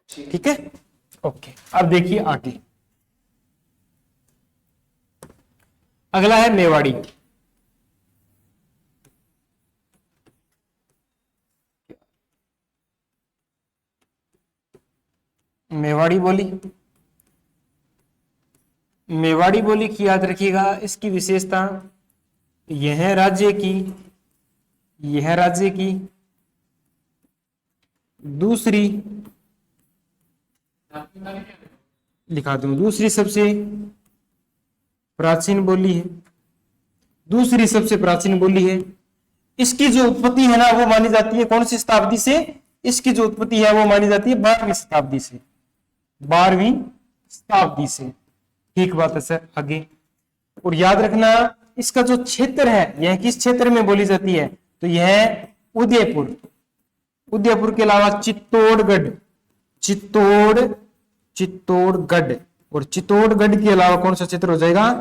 ठीक है, ओके। अब देखिए आगे, अगला है मेवाड़ी। मेवाड़ी बोली, मेवाड़ी बोली की याद रखिएगा। इसकी विशेषता, यह राज्य की, यह राज्य की दूसरी, लिखा दूं, दूसरी सबसे प्राचीन बोली है। दूसरी सबसे प्राचीन बोली है। इसकी जो उत्पत्ति है ना वो मानी जाती है कौन सी शताब्दी से? इसकी जो उत्पत्ति है वो मानी जाती है 12वीं शताब्दी से। 12वीं शताब्दी से, ठीक बात है सर। आगे और याद रखना, इसका जो क्षेत्र है यह किस क्षेत्र में बोली जाती है? तो यह उदयपुर, उदयपुर के अलावा चित्तौड़गढ़, चित्तौड़गढ़ और चित्तौड़गढ़ के अलावा कौन सा क्षेत्र हो जाएगा?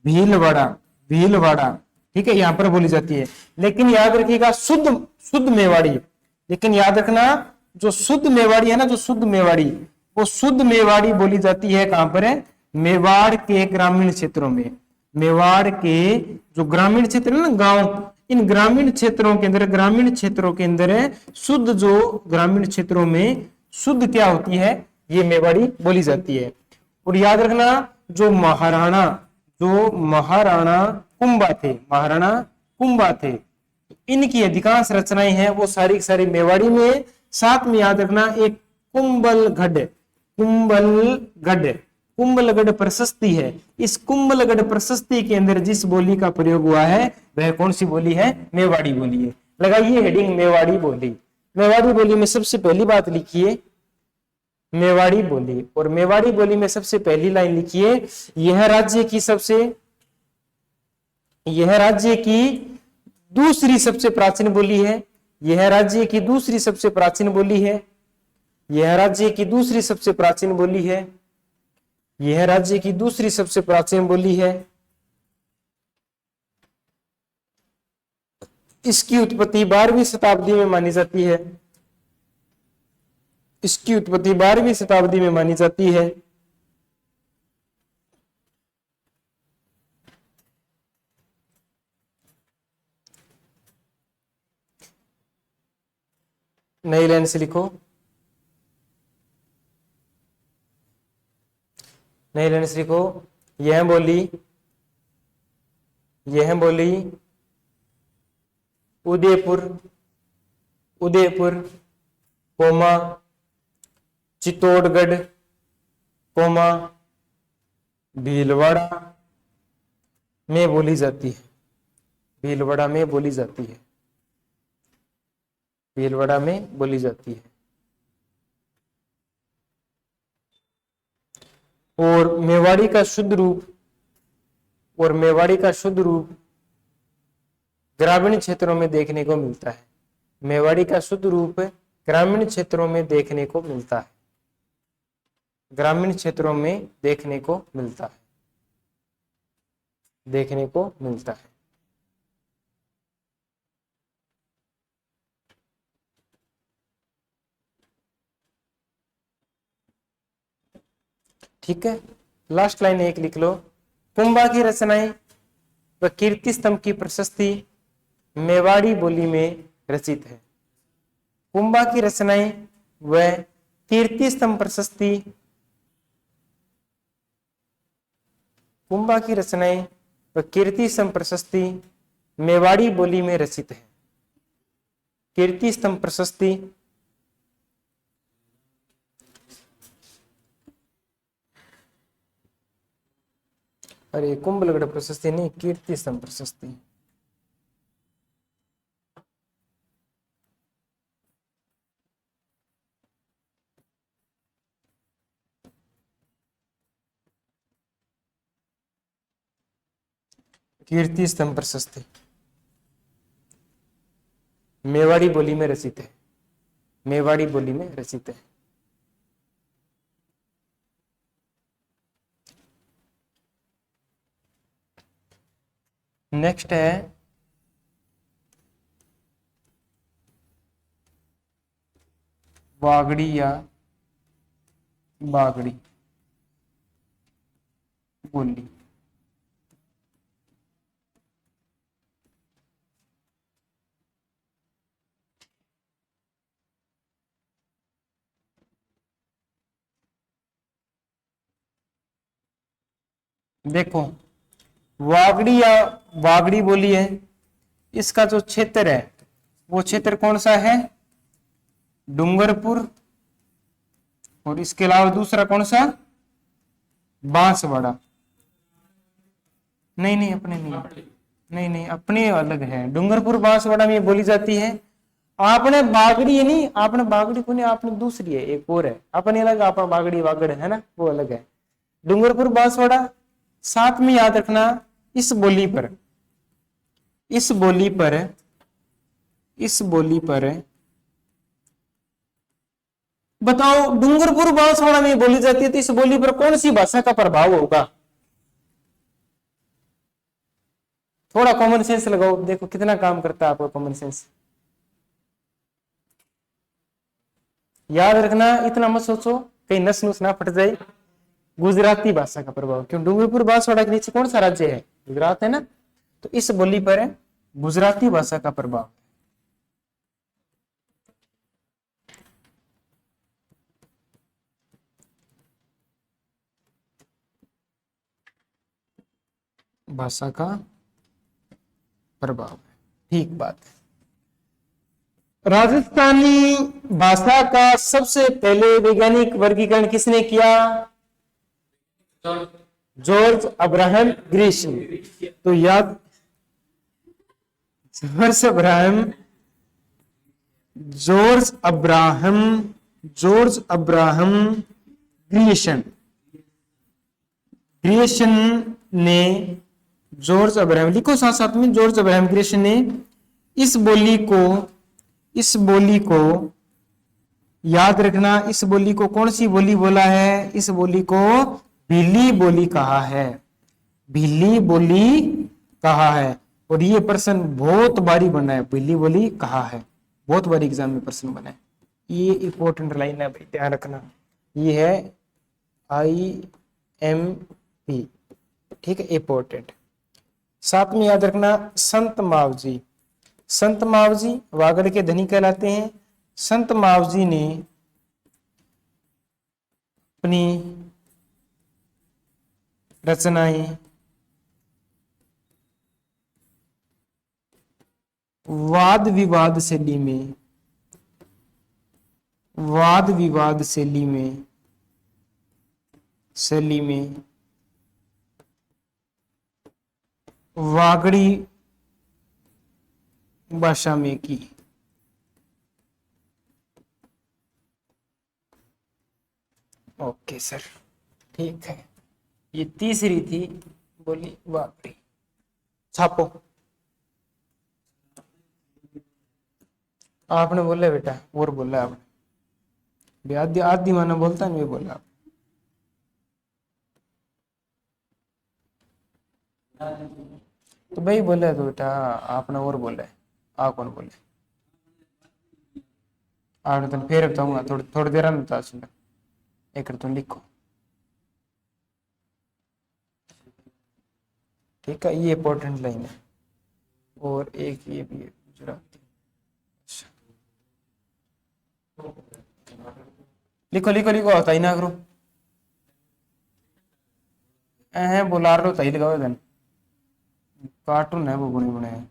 भीलवाड़ा, भीलवाड़ा, ठीक है, यहां पर बोली जाती है। लेकिन याद रखिएगा शुद्ध मेवाड़ी, लेकिन याद रखना जो शुद्ध मेवाड़ी है ना, जो शुद्ध मेवाड़ी, वो शुद्ध मेवाड़ी बोली जाती है कहां पर है? मेवाड़ के ग्रामीण क्षेत्रों में। मेवाड़ के जो ग्रामीण क्षेत्र है ना, गांव, इन ग्रामीण क्षेत्रों के अंदर, ग्रामीण क्षेत्रों के अंदर शुद्ध, जो ग्रामीण क्षेत्रों में शुद्ध क्या होती है? ये मेवाड़ी बोली जाती है। और याद रखना जो महाराणा कुंभा थे, महाराणा कुंभा थे, इनकी अधिकांश रचनाएं हैं वो सारी की सारी मेवाड़ी में। साथ में याद रखना एक कुंभलगढ़ प्रशस्ति है। इस कुंभलगढ़ प्रशस्ति के अंदर जिस बोली का प्रयोग हुआ है वह कौन सी बोली है? मेवाड़ी बोली है। लगाइए हेडिंग मेवाड़ी बोली। मेवाड़ी बोली में सबसे पहली बात लिखिए मेवाड़ी बोली, और मेवाड़ी बोली में सबसे पहली लाइन लिखिए यह राज्य की दूसरी सबसे प्राचीन बोली है। यह राज्य की दूसरी सबसे प्राचीन बोली है। यह राज्य की दूसरी सबसे प्राचीन बोली है। यह राज्य की दूसरी सबसे प्राचीन बोली है। इसकी उत्पत्ति 12वीं शताब्दी में मानी जाती है। इसकी उत्पत्ति 12वीं शताब्दी में मानी जाती है। नई लाइन से लिखो, नई लाइन से लिखो, यह बोली उदयपुर, उदयपुर, कोमा चित्तौड़गढ़, कोमा भीलवाड़ा में बोली जाती है, भीलवाड़ा में बोली जाती है, भीलवाड़ा में बोली जाती है। और मेवाड़ी का शुद्ध रूप, और मेवाड़ी का शुद्ध रूप ग्रामीण क्षेत्रों में देखने को मिलता है। मेवाड़ी का शुद्ध रूप ग्रामीण क्षेत्रों में देखने को मिलता है, ग्रामीण क्षेत्रों में देखने को मिलता है, देखने को मिलता है। ठीक है, लास्ट लाइन एक लिख लो। कुंभा की रचनाएं व कीर्ति स्तंभ की प्रशस्ति मेवाड़ी बोली में रचित है। कुंभा की रचनाएं व कीर्ति स्तंभ प्रशस्ति, कुंभा की रचनाएं व कीर्ति स्तंभ प्रशस्ति मेवाड़ी बोली में रचित है। कीर्ति स्तंभ प्रशस्ति अरे कुंभलगढ़ प्रशस्ति नहीं, कीर्ति स्तंभ प्रशस्ति। कीर्ति स्तंभ प्रशस्ति मेवाड़ी बोली में रचित है, मेवाड़ी बोली में रचित है। नेक्स्ट है वागड़ी या बागड़ी बोली। देखो वागड़ी या वागड़ी बोली है, इसका जो क्षेत्र है वो क्षेत्र कौन सा है? डूंगरपुर, और इसके अलावा दूसरा कौन सा? बांसवाड़ा। नहीं नहीं अपने नहीं, नहीं नहीं अपने अलग है। डूंगरपुर बांसवाड़ा में बोली जाती है। आपने बागड़ी है नहीं, आपने बागड़ी को नहीं, आपने दूसरी है, एक और है अपने अलग, आप बागड़ी वागड़ है ना, वो अलग है। डूंगरपुर बांसवाड़ा। साथ में याद रखना इस बोली पर, इस बोली पर, इस बोली पर बताओ डूंगरपुर बांसवाड़ा में बोली जाती है तो इस बोली पर कौन सी भाषा का प्रभाव होगा? थोड़ा कॉमन सेंस लगाओ, देखो कितना काम करता है आपका कॉमन सेंस। याद रखना, इतना मत सोचो कहीं नस नुस ना फट जाए। गुजराती भाषा का प्रभाव, क्यों डूंगरपुर बांसवाड़ा के नीचे कौन सा राज्य है? गुजरात है ना, तो इस बोली पर गुजराती भाषा का प्रभाव। भाषा का प्रभाव, ठीक बात है। राजस्थानी भाषा का सबसे पहले वैज्ञानिक वर्गीकरण किसने किया? George Abraham Grisham. तो याद, George Abraham, George Abraham, George Abraham Grisham, Grisham ने, जॉर्ज अब्राहम लिखो साथ साथ में, जॉर्ज अब्राहम ग्रीशम ने इस बोली को, इस बोली को याद रखना, इस बोली को कौन सी बोली बोला है? इस बोली को भीली बोली कहा है, भीली बोली कहा है। और ये प्रश्न बहुत बारी बना है, भीली बोली कहा है, बहुत बारी एग्जाम में प्रश्न बना है। ये इंपॉर्टेंट लाइन है भाई, ध्यान रखना। ये है IMP, ठीक है, इंपॉर्टेंट। साथ में याद रखना संत मावजी, संत मावजी वागड़ के धनी कहलाते हैं। संत मावजी ने अपनी रचनाएं वाद विवाद शैली में, वाद विवाद शैली में, शैली में वागड़ी भाषा में की। ओके सर, ठीक है। ये तीसरी थी बोली वागड़ी। छापो। आपने बोला बेटा, और बोला आपने, आदि आदि माना बोलता नहीं, बोला आप। तो भाई बोले तो बेटा आपने और बोला है, आप कौन बोले? आपने तो फिर बताऊंगा, थोड़ी थोड़ी देर में बता सुन। एक तुम लिखो, ठीक है, ये इंपॉर्टेंट लाइन है। और एक ये भी है गुजराती। लिखो लिखो लिखो, होता ही ना करो। बोला लो तही लगाओ देन, कार्टून है वो बने बने।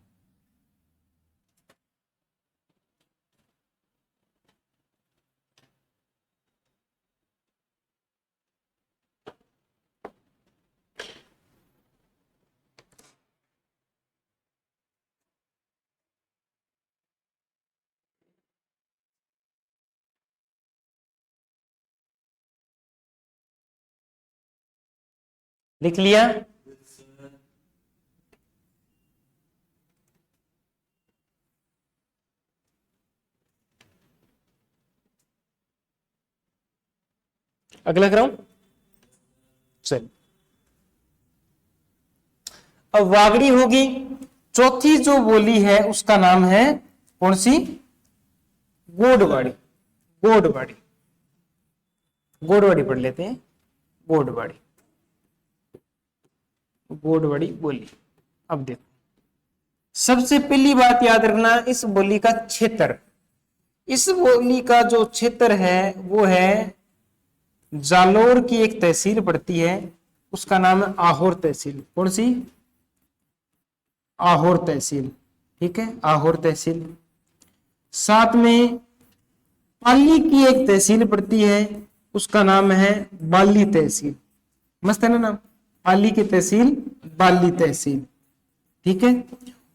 लिख लिया? अगला कराऊं? चल, अब वागड़ी होगी। चौथी जो बोली है उसका नाम है कौन सी? गोडवाड़ी। गोडवाड़ी, गोडवाड़ी पढ़ लेते हैं। गोडवाड़ी, गोडवाड़ी बोली। अब देखो, सबसे पहली बात याद रखना, इस बोली का क्षेत्र, इस बोली का जो क्षेत्र है वो है जालोर की एक तहसील पड़ती है, उसका नाम है आहोर तहसील। कौन सी? आहोर तहसील, ठीक है, आहोर तहसील। साथ में पाली की एक तहसील पड़ती है, उसका नाम है बाली तहसील। मस्त है ना नाम? पाली की तहसील, बाली तहसील, ठीक है।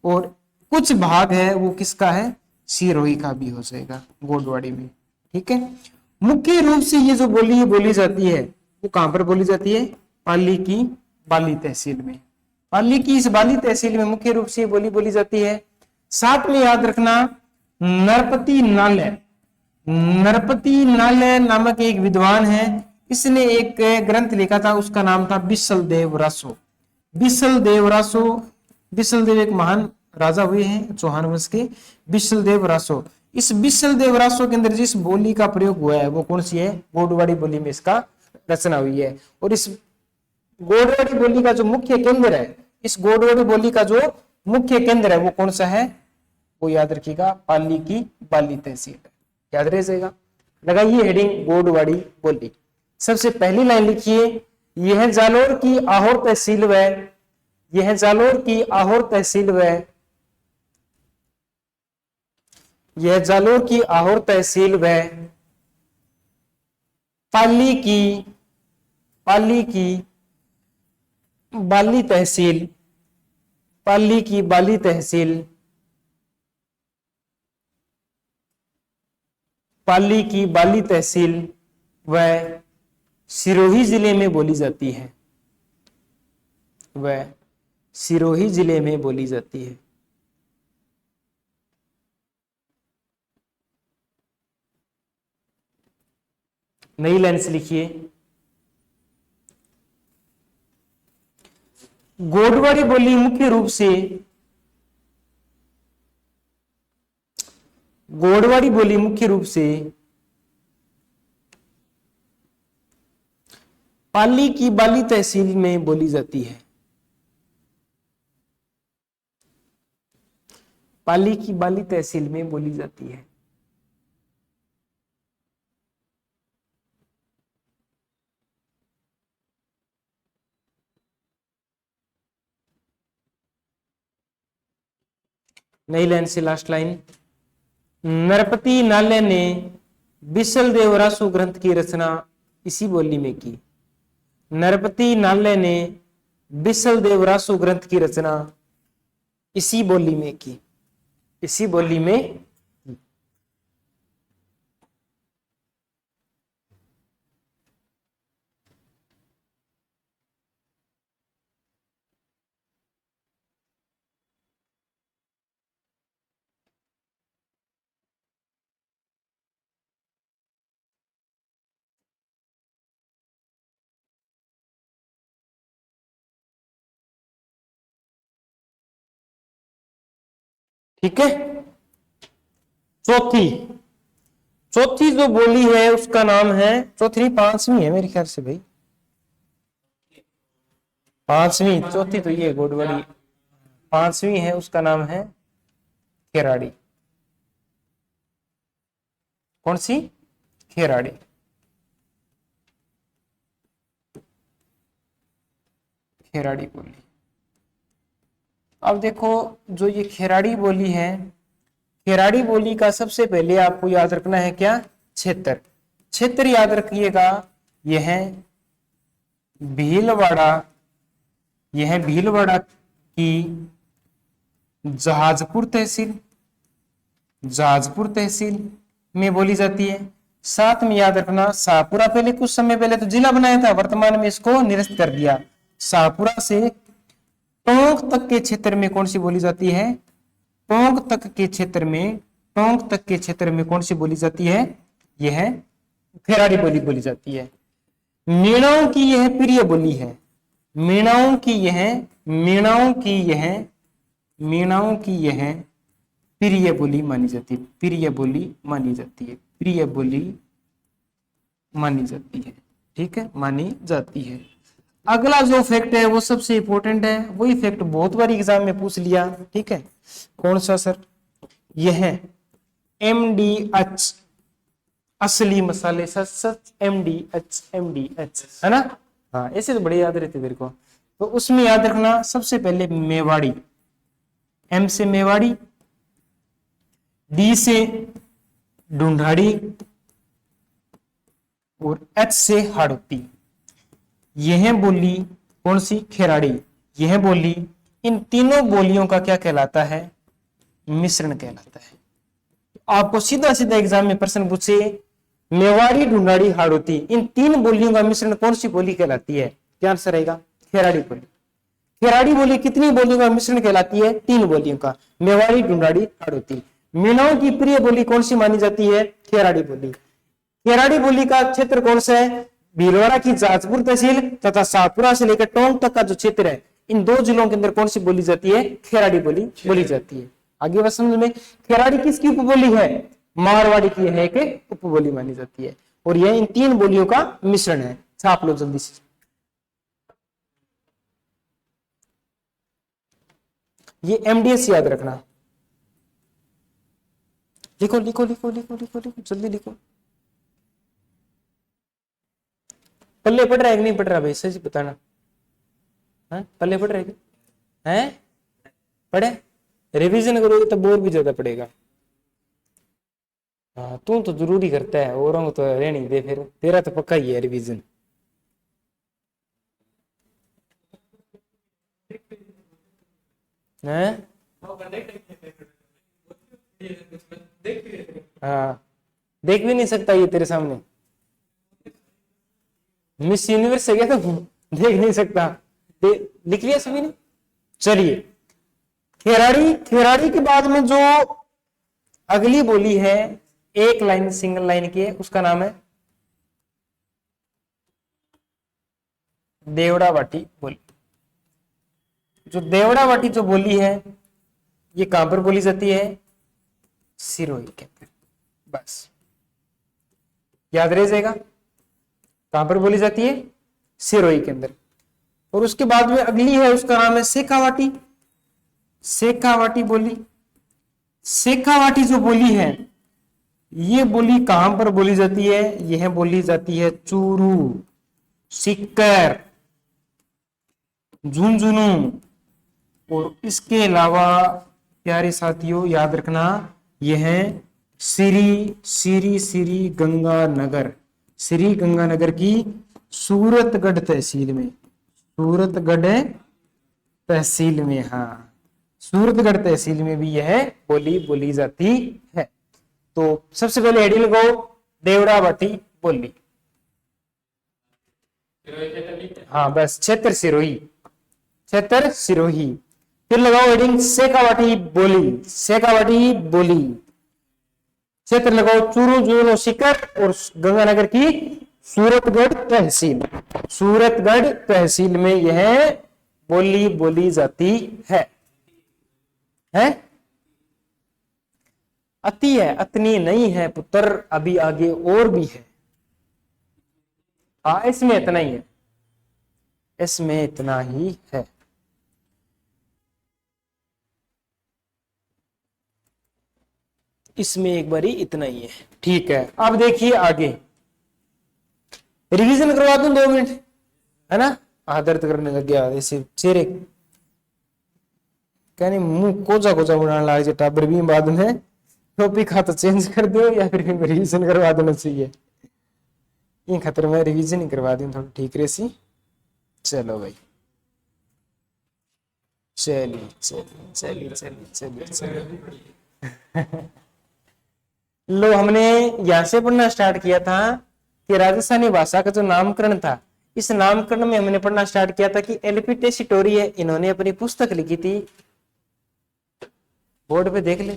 और कुछ भाग है वो किसका है? सिरोही का भी हो जाएगा गोडवाड़ी में, ठीक है। मुख्य रूप से ये जो बोली बोली जाती है वो कहां पर बोली जाती है? पाली की बाली तहसील में। पाली की इस बाली तहसील में मुख्य रूप से बोली बोली जाती है। साथ में याद रखना, नरपति नालय, नरपति नालय नामक एक विद्वान है, इसने एक ग्रंथ लिखा था, उसका नाम था बिसल देव रासो। बिसल देव रासो, बिसल देव एक महान राजा हुए हैं चौहान वंश के, बिसल देव रासो। इस बिसल देव रासो के अंदर जिस बोली का प्रयोग हुआ है वो कौन सी है? गोडवाड़ी बोली में इसका रचना हुई है। और इस गोडवाड़ी बोली का जो मुख्य केंद्र है, इस गोडवाड़ी बोली का जो मुख्य केंद्र है वो कौन सा है? वो याद रखिएगा, पाली की बाली तहसील है। याद रह जाएगा। लगाइए हेडिंग गोडवाड़ी बोली। सबसे पहली लाइन लिखिए, यह जालोर की आहोर तहसील व, यह जालोर की आहोर तहसील व, यह जालोर की आहोर तहसील व पाली की, पाली की बाली तहसील, पाली की बाली तहसील, पाली की बाली तहसील व सिरोही जिले में बोली जाती है, वह सिरोही जिले में बोली जाती है। नई लाइन से लिखिए, गोडवाड़ी बोली मुख्य रूप से, गोडवाड़ी बोली मुख्य रूप से पाली की बाली तहसील में बोली जाती है। पाली की बाली तहसील में बोली जाती है। नई लाइन से लास्ट लाइन, नरपति नाले ने बिसल देव रासु ग्रंथ की रचना इसी बोली में की। नरपति नाले ने बिसल देव रासु ग्रंथ की रचना इसी बोली में की, इसी बोली में की। ठीक है। चौथी, चौथी जो बोली है उसका नाम है, चौथी नहीं, पांचवी है मेरे ख्याल से भाई, पांचवी, चौथी तो ये गोडवाड़ी, पांचवी है, उसका नाम है खेराड़ी। कौन सी? खेराड़ी। खेराड़ी बोली। अब देखो जो ये खेराड़ी बोली है, खेराड़ी बोली का सबसे पहले आपको याद रखना है क्या? क्षेत्र। क्षेत्र याद रखिएगा, यह भीलवाड़ा, यह भीलवाड़ा की जहाजपुर तहसील, जहाजपुर तहसील में बोली जाती है। साथ में याद रखना शाहपुरा, पहले कुछ समय पहले तो जिला बनाया था, वर्तमान में इसको निरस्त कर दिया। शाहपुरा से टोंक तक के क्षेत्र में कौन सी बोली जाती है? टोंक तक के क्षेत्र में, टोंक तक के क्षेत्र में कौन सी बोली जाती है? यह खेराड़ी बोली बोली जाती है। मीणाओं की यह प्रिय बोली है, मीणाओं की यह, मीणाओं की यह, मीणाओं की यह प्रिय बोली मानी जाती है, प्रिय बोली मानी जाती है, प्रिय बोली मानी जाती है। ठीक है, मानी जाती है। अगला जो फैक्ट है वो सबसे इंपॉर्टेंट है, वही फैक्ट बहुत बार एग्जाम में पूछ लिया। ठीक है, कौन सा सर? यह MDH, असली मसाले, सच सच MDH, MDH है ना? हाँ, ऐसे तो बड़े याद रहते तेरे को। तो उसमें याद रखना सबसे पहले मेवाड़ी, M से मेवाड़ी, D से ढूंढाड़ी और H से हाड़ौती। यह बोली कौन सी? खेराड़ी। यह बोली, इन तीनों बोलियों का क्या कहलाता है? मिश्रण कहलाता है। आपको सीधा सीधा एग्जाम में प्रश्न पूछे, मेवाड़ी, ढूंढाड़ी, हाड़ौती, इन तीन बोलियों का मिश्रण कौन सी बोली कहलाती है? क्या आंसर रहेगा? खेराड़ी बोली। खेराड़ी बोली कितनी बोलियों का मिश्रण कहलाती है? तीन बोलियों का, मेवाड़ी, ढूंढाड़ी, हाड़ौती। मीणाओं की प्रिय बोली कौन सी मानी जाती है? खेराड़ी बोली। खेराड़ी बोली का क्षेत्र कौन सा है? भीलवाड़ा की जहाजपुर तहसील तथा शाहपुरा से लेकर टोंक तक का जो क्षेत्र है, इन दो जिलों के अंदर कौन सी बोली जाती है? खेराड़ी बोली बोली जाती है। आगे बस समझ में, खेराड़ी किसकी उपबोली है? मारवाड़ी की है, एक उपबोली मानी जाती है। और यह इन तीन बोलियों का मिश्रण है। छाप लो जल्दी से। ये MDS याद रखना। लिखो लिखो लिखो लिखो लिखो लिखो, जल्दी लिखो। पल्ले पढ़ रहा है कि नहीं पढ़ रहा भाई? सच बताना। हाँ, पल्ले पढ़ रहे हैं? पढ़े? रिवीजन करोगे तो बोर भी ज्यादा पड़ेगा। हाँ, तू तो जरूरी करता है, औरों को तो रहने दे, फिर तेरा तो पक्का ही है रिवीजन। हैं? हाँ, देख भी नहीं सकता ये तेरे सामने। मिस यूनिवर्स है क्या? तो देख नहीं सकता। लिख लिया सभी ने? चलिए, खेराड़ी, खेराड़ी के बाद में जो अगली बोली है, एक लाइन सिंगल लाइन की है, उसका नाम है देवड़ा वाटी बोली। जो देवड़ा वाटी जो बोली है, ये कहां पर बोली जाती है? सिरोही के अंदर। बस याद रह जाएगा, कहां पर बोली जाती है? सिरोही के अंदर। और उसके बाद में अगली है, उसका नाम है शेखावाटी। शेखावाटी बोली। शेखावाटी जो बोली है, ये बोली कहां पर बोली जाती है? यह बोली जाती है चूरू, सीकर, झुंझुनू और इसके अलावा प्यारे साथियों याद रखना, यह है श्री गंगानगर, श्री गंगानगर की सूरतगढ़ तहसील में, सूरतगढ़ तहसील में, हाँ सूरतगढ़ तहसील में भी यह बोली बोली जाती है। तो सबसे पहले हेडिंग लगाओ देवड़ावटी बोली, हाँ बस क्षेत्र सिरोही, क्षेत्र सिरोही। फिर लगाओ हेडिंग शेखावाटी बोली, शेखावाटी बोली। क्षेत्र लगाओ चूरू जूनो सीकर और गंगानगर की सूरतगढ़ तहसील, सूरतगढ़ तहसील में यह बोली बोली जाती है। अति है, अतनी नहीं है पुत्र, अभी आगे और भी है। हाँ इसमें इतना ही है, इसमें इतना ही है। इसमें एक बारी इतना ही है, ठीक है। अब देखिए आगे, रिवीजन करवा दूं 2 मिनट, है ना। दर्द करने लग गया ऐसे चेहरे, कहने मुंह कोजा कोजा बनाने लग जाए टाबर भी। बाद में टॉपिक खा तो चेंज कर दो या फिर रिवीजन करवा देना चाहिए। इन खतर में रिवीजन ही करवा दूं थोड़ा ठीक रेसी। चलो भाई, चलिए चलिए चलिए चलिए चलिए चलिए। लो हमने यहां से पढ़ना स्टार्ट किया था कि राजस्थानी भाषा का जो नामकरण था, इस नामकरण में हमने पढ़ना स्टार्ट किया था कि एलपी टेसिटोरी है, इन्होंने अपनी पुस्तक लिखी थी, बोर्ड पे देख ले,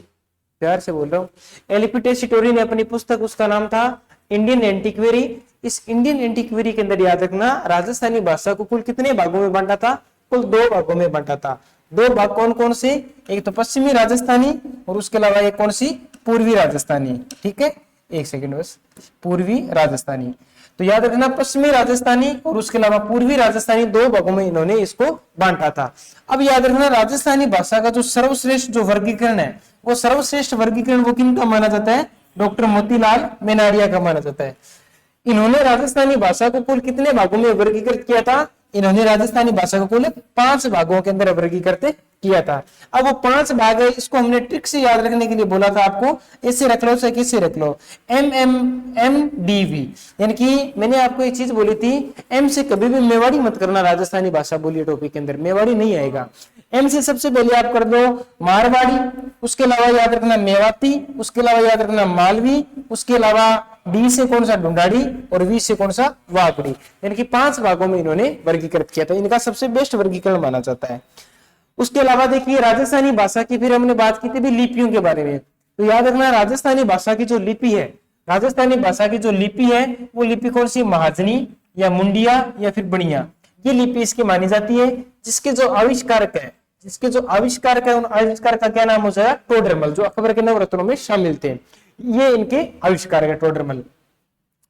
प्यार से बोल रहा हूँ। एलपी टेसिटोरी ने अपनी पुस्तक, उसका नाम था इंडियन एंटीक्वेरी। इस इंडियन एंटीक्वेरी के अंदर याद रखना राजस्थानी भाषा को कुल कितने भागों में बांटा था, कुल 2 भागों में बांटा था। 2 भाग कौन कौन से, एक तो पश्चिमी राजस्थानी और उसके अलावा एक कौन सी, पूर्वी राजस्थानी। ठीक है, एक सेकंड बस, पूर्वी राजस्थानी। तो याद रखना पश्चिमी राजस्थानी और उसके अलावा पूर्वी राजस्थानी 2 भागों में इन्होंने इसको बांटा था। अब याद रखना राजस्थानी भाषा का जो सर्वश्रेष्ठ जो वर्गीकरण है, वो सर्वश्रेष्ठ वर्गीकरण वो किनका माना जाता है, डॉक्टर मोतीलाल मेनारिया का माना जाता है। इन्होंने राजस्थानी भाषा को कुल कितने भागों में वर्गीकृत किया था, इन्होंने राजस्थानी भाषा को कुल 5 भागों के अंदर वर्गीकृत किया था। अब वो 5 भाग है, इसको हमने ट्रिक से याद रखने के लिए बोला था आपको, इससे रख लो चाहे किससे रख लो, MMMDV। यानी कि मैंने आपको एक चीज बोली थी, एम से कभी भी मेवाड़ी मत करना, राजस्थानी भाषा बोलिए टॉपिक के अंदर मेवाड़ी नहीं आएगा। एम से सबसे पहले आप कर दो मारवाड़ी, उसके अलावा याद रखना मेवाती, उसके अलावा याद रखना मालवी, उसके अलावा डी से कौन सा ढूंढाड़ी और वी से कौन सा वागड़ी। यानी कि 5 भागों में इन्होंने वर्गीकृत किया था, इनका सबसे बेस्ट वर्गीकरण माना जाता है। उसके अलावा देखिए राजस्थानी भाषा की फिर हमने बात की थी भी लिपियों के बारे में। तो याद रखना राजस्थानी भाषा की जो लिपि है, राजस्थानी भाषा की जो लिपि है वो लिपि कौन सी, महाजनी या मुंडिया या फिर बनिया, ये लिपि इसकी मानी जाती है। जिसके जो आविष्कारक है, जिसके जो आविष्कारक है, उन आविष्कार का क्या नाम हो जाएगा, टोडरमल, जो अकबर के नवरत्नों में शामिल थे, ये इनके आविष्कारक है टोडरमल।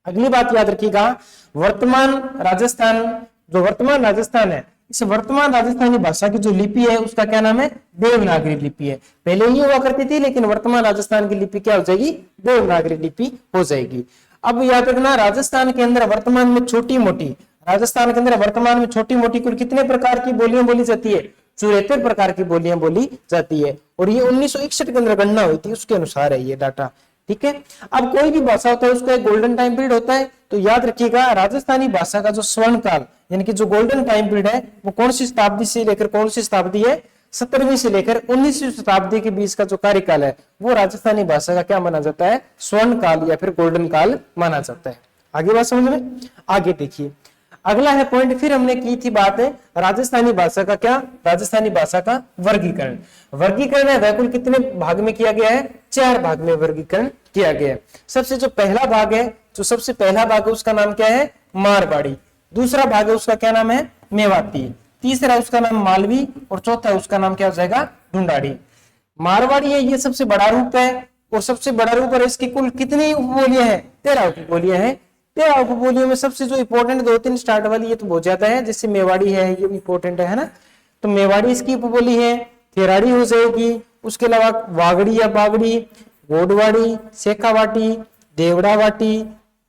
अगली बात याद रखिएगा, वर्तमान राजस्थान, जो वर्तमान राजस्थान है, इस वर्तमान राजस्थानी भाषा की जो लिपि है उसका क्या नाम है, देवनागरी लिपि है। पहले ही हुआ करती थी, लेकिन वर्तमान राजस्थान की लिपि क्या हो जाएगी, देवनागरी लिपि हो जाएगी। अब याद रखना राजस्थान के अंदर वर्तमान में छोटी मोटी, राजस्थान के अंदर वर्तमान में छोटी मोटी कुल कितने प्रकार की बोलियां बोली जाती है, 74 प्रकार की बोलियां बोली जाती है। और ये 1961 के अंदर गणना हुई थी, उसके अनुसार है ये डाटा। ठीक है, अब कोई भी भाषा होता है उसका एक गोल्डन टाइम पीरियड होता है। तो याद रखिएगा राजस्थानी भाषा का जो स्वर्ण काल यानी कि जो गोल्डन टाइम पीरियड है वो कौन सी शताब्दी से लेकर कौन सी शताब्दी है, 17वीं से लेकर 19वीं शताब्दी के बीच का जो कार्यकाल है वो राजस्थानी भाषा का क्या माना जाता है, स्वर्ण काल या फिर गोल्डन काल माना जाता है। आगे बात समझ में, आगे देखिए अगला है पॉइंट, फिर हमने की थी बात है राजस्थानी भाषा का क्या, राजस्थानी भाषा का वर्गीकरण। वर्गीकरण है वह कुल कितने भाग में किया गया है, 4 भाग में वर्गीकरण किया गया है। सबसे जो पहला भाग है, जो सबसे पहला भाग है उसका नाम क्या है, मारवाड़ी। दूसरा भाग है उसका क्या नाम है, मेवाती। तीसरा उसका नाम मालवी और चौथा उसका नाम क्या हो जाएगा, ढूंढाड़ी। मारवाड़ी है ये सबसे बड़ा रूप है और सबसे बड़ा रूप है। इसकी कुल कितनी उपबोलियां हैं, 13 उपबोलियां हैं। 13 उपबोलियों में सबसे जो इंपॉर्टेंट 2-3 स्टार्ट वाली ये तो बहुत ज्यादा है, जैसे मेवाड़ी है ये इंपॉर्टेंट है ना, तो मेवाड़ी इसकी उपबोली है, खेराड़ी हो जाएगी। उसके अलावा वागड़ी या बागड़ी, गोडवाड़ी, शेखावाटी, देवड़ावाटी,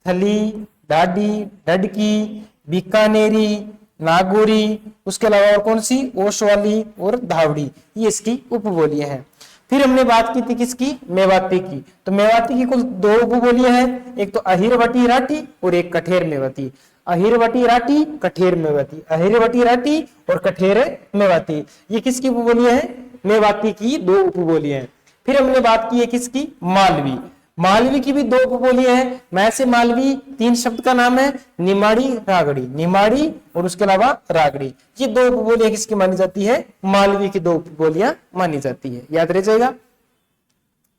थली, डाडी, डडकी, बीकानेरी, नागौरी, उसके अलावा और कौन सी, ओसवाली और धावड़ी, ये इसकी उपबोलियां हैं। फिर हमने बात की थी किसकी, मेवाती की। तो मेवाती की कुल 2 उपबोलियां हैं, एक तो अहिरवटी राठी और एक कठेर मेवाती। अहिरवटी राठी, कठेर मेवाती, अहिरवटी राठी और कठेर मेवाती, ये किसकी उपबोलियां हैं, मेवाती की 2 उपबोलियां हैं। फिर हमने बात की है किसकी, मालवी। मालवी की भी 2 उपबोलियां हैं, मैं से मालवी 3 शब्द का नाम है, निमाड़ी रागड़ी, निमाड़ी और उसके अलावा रागड़ी, ये 2 उपबोलियां किसकी मानी जाती है, मालवी की 2 उपबोलियां मानी जाती है, याद रह जाएगा।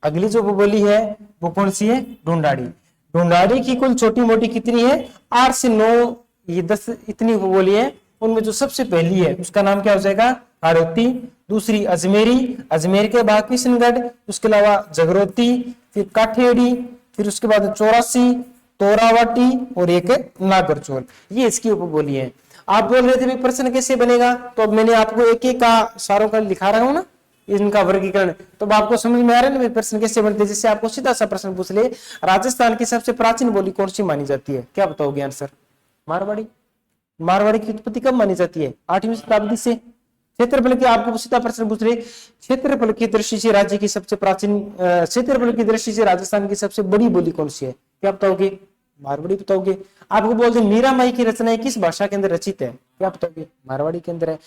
अगली जो उपबोली है वो कौन सी है, ढूंढाड़ी। ढूंढाड़ी की कुल छोटी मोटी कितनी है, 8 से 9, ये 10 इतनी उपबोली है। उनमें जो सबसे पहली है उसका नाम क्या हो जाएगा, हाड़ौती। दूसरी अजमेरी, अजमेर के बाद किशनगढ़, उसके अलावा जगरोती, फिर काठेड़ी, फिर उसके बाद 84, तोरावाटी और एक नागरचोल, ये इसकी उपबोली है। आप बोल रहे थे भी प्रश्न कैसे बनेगा, तो अब मैंने आपको एक एक का सारों का लिखा रहा हूं ना, इनका वर्गीकरण, तो अब आपको समझ में आ रहा है ना प्रश्न कैसे बनते हैं। जैसे आपको सीधा सा प्रश्न पूछ ले, राजस्थान की सबसे प्राचीन बोली कौन सी मानी जाती है, क्या बताओगे आंसर, मारवाड़ी। मारवाड़ी की उत्पत्ति कब मानी जाती है, 8वीं शताब्दी से। क्षेत्रफल की आपको सीधा प्रश्न पूछ रहे, क्षेत्रफल की दृष्टि से राज्य की सबसे प्राचीन, क्षेत्रफल की दृष्टि से राजस्थान की सबसे बड़ी बोली कौन सी है, क्या बताओगे, मारवाड़ी बताओगे। आपको बोलते मीरा माई की रचनाएं किस भाषा के अंदर रचित है, क्या बताओगे, मारवाड़ी के अंदर है।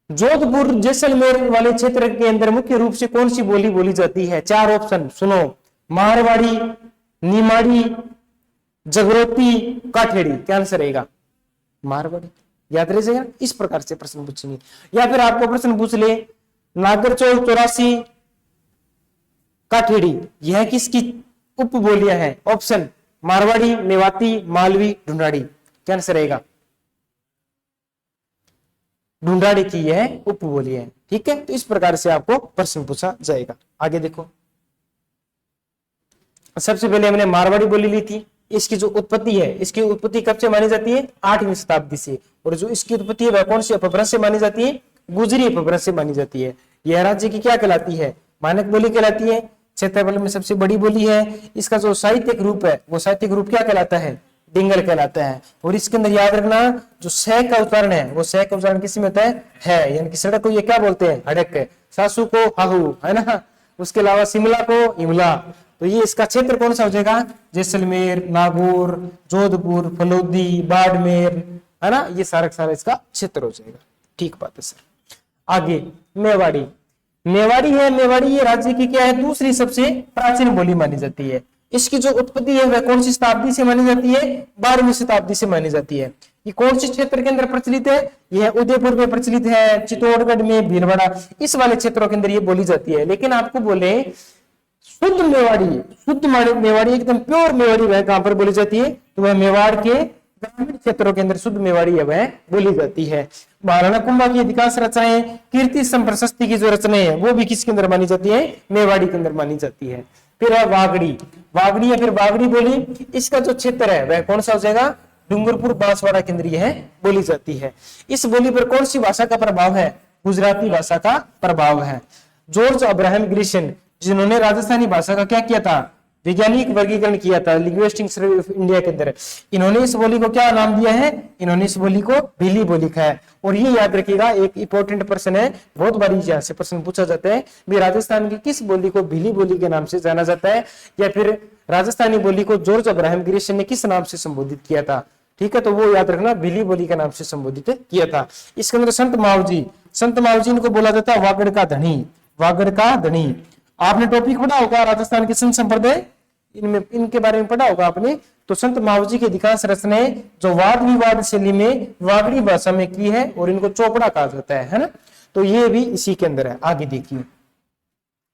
जोधपुर जैसलमेर वाले क्षेत्र के अंदर मुख्य रूप से कौन सी बोली बोली जाती है, 4 ऑप्शन सुनो, मारवाड़ी, निमाड़ी, जगरोती, काठेड़ी, क्या आंसर रहेगा, मारवाड़ी, याद रह जाएगा। इस प्रकार से प्रश्न पूछेंगे। या फिर आपको प्रश्न पूछ ले, नागरचोल, 84, काठेड़ी, यह किसकी उपबोलियां हैं, ऑप्शन मारवाड़ी, मेवाती, मालवी, ढूंढाड़ी, क्या आंसर रहेगा, ढूंढाड़ी की यह उपबोली है। ठीक है, तो इस प्रकार से आपको प्रश्न पूछा जाएगा। आगे देखो, सबसे पहले हमने मारवाड़ी बोली ली थी। इसकी जो उत्पत्ति है, इसकी उत्पत्ति कब से मानी जाती है, 8वीं शताब्दी से। और जो इसकी उत्पत्ति है वह कौन सी अपभ्रंश से मानी जाती है, गुजरी अपभ्रंश से मानी जाती है। यह राज्य की क्या कहलाती है, मानक बोली कहलाती है। क्षेत्रफल में सबसे बड़ी बोली है। इसका जो साहित्यिक रूप है वो साहित्यिक रूप क्या कहलाता है, डिंगल कहलाता है। और इसके अंदर याद रखना, जो सह का उच्चारण है वो सह का उच्चारण किस में होता है, यानी कि सड़क को ये क्या बोलते हैं, हड़क, सासू को हाहू, है ना। उसके अलावा शिमला को इमला। तो ये इसका क्षेत्र कौन सा हो जाएगा, जैसलमेर, नागौर, जोधपुर, फलोदी, बाड़मेर, है ना, ये सारा सारा इसका क्षेत्र हो जाएगा। ठीक बात है सर। आगे मेवाड़ी, मेवाड़ी है, मेवाड़ी ये राज्य की क्या है, दूसरी सबसे प्राचीन बोली मानी जाती है। इसकी जो उत्पत्ति है वह कौन सी शताब्दी से मानी जाती है, 12वीं शताब्दी से मानी जाती है। ये कौन से क्षेत्र के अंदर प्रचलित है, यह उदयपुर में प्रचलित है, चित्तौड़गढ़ में, भीलवाड़ा, इस वाले क्षेत्रों के अंदर ये बोली जाती है। लेकिन आपको बोले शुद्ध मेवाड़ी, शुद्ध मेवाड़ी एकदम प्योर मेवाड़ी वह कहां पर बोली जाती है, तो वह मेवाड़ के ग्रामीण क्षेत्रों के अंदर शुद्ध मेवाड़ी है वह बोली जाती है। महाराणा कुंभा की अधिकांश रचनाएं, कीर्ति संप्रशस्ति की जो रचनाएं है वो भी किसके अंदर मानी जाती है, मेवाड़ी के अंदर मानी जाती है। फिर है वागड़ी, वागड़ी या फिर वागड़ी बोली, इसका जो क्षेत्र है वह कौन सा हो जाएगा, डूंगरपुर बांसवाड़ा के अंदर यह बोली जाती है। इस बोली पर कौन सी भाषा का प्रभाव है, गुजराती भाषा का प्रभाव है। जॉर्ज अब्राहम ग्रिशन, जिन्होंने राजस्थानी भाषा का क्या किया था, वैज्ञानिक वर्गीकरण किया था लिंग्विस्टिक सर्वे ऑफ इंडिया के अंदर, इन्होंने इस बोली को क्या नाम दिया है, इन्होंने इस बोली को भीली बोली का है। और ये याद रखिएगा, एक इंपॉर्टेंट प्रश्न है, बहुत बारी यहाँ से प्रश्न पूछा जाता है, भी राजस्थान की किस बोली को भीली बोली के नाम से जाना जाता है, या फिर राजस्थानी बोली को जॉर्ज अब्राहम ग्रिशन ने किस नाम से संबोधित किया था। ठीक है, तो वो याद रखना, भीली बोली के नाम से संबोधित किया था। इसके अंदर संत मावजी, संत मावजी इनको बोला जाता है वागड़ का धनी, वागड़ का धनी। आपने टॉपिक पढ़ा होगा राजस्थान के संत संप्रदाय, इनमें इनके बारे में पढ़ा होगा आपने। तो संत मावजी की अधिकांश रचनाएं जो वाद विवाद शैली में वागड़ी भाषा में की है, और इनको चौपड़ा कहा जाता है ना। तो ये भी इसी के अंदर है। आगे देखिए,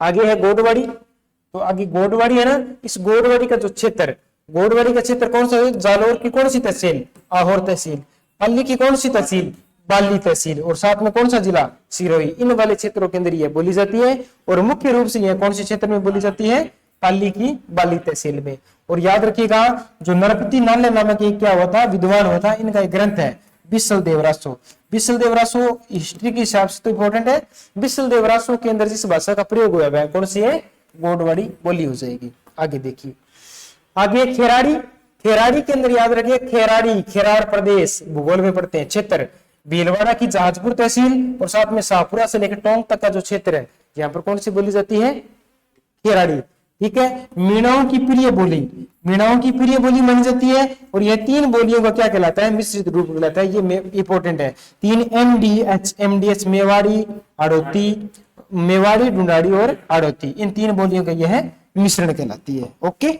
आगे है गोडवाड़ी। तो आगे गोडवाड़ी है ना, इस गोडवाड़ी का जो क्षेत्र, गोडवाड़ी का क्षेत्र कौन सा है, जालोर की कौन सी तहसील, आहोर तहसील, पल्ली की कौन सी तहसील, बाली तहसील, और साथ में कौन सा जिला, सिरोही। इन वाले क्षेत्रों के अंदर यह बोली जाती है। और मुख्य रूप से यह कौन से क्षेत्र में बोली जाती है, पाली की बाली तहसील में। और याद रखिएगा, जो नरपति नाले नामक एक क्या हुआ था, विद्वान हुआ था, इनका एक ग्रंथ है बिसल देवरासो। बिसल देवरासो हिस्ट्री के हिसाब से तो इंपॉर्टेंट है। बिसल देवरासो के अंदर जिस भाषा का प्रयोग हुआ है कौन सी है, गोडवाड़ी बोली हो जाएगी। आगे देखिए, आगे खेराड़ी। खेराड़ी के अंदर याद रखिए, खेराड़ी खेराड़ प्रदेश, भूगोल में पढ़ते हैं क्षेत्र, भीलवाड़ा की जहाजपुर तहसील और साथ में शाहपुरा से लेकर टोंक तक का जो क्षेत्र है, यहाँ पर कौन सी बोली जाती है? खेराड़ी। ठीक है। मीणाओं की प्रिय बोली, मीणाओं की प्रिय बोली मानी जाती है। और यह तीन बोलियों का क्या कहलाता है? मिश्रित रूप कहलाता है। ये इंपॉर्टेंट है। तीन एमडीएच मेवाड़ी आड़ोती, मेवाड़ी ढूंढाड़ी और आड़ोती, इन तीन बोलियों का यह मिश्रण कहलाती है। ओके।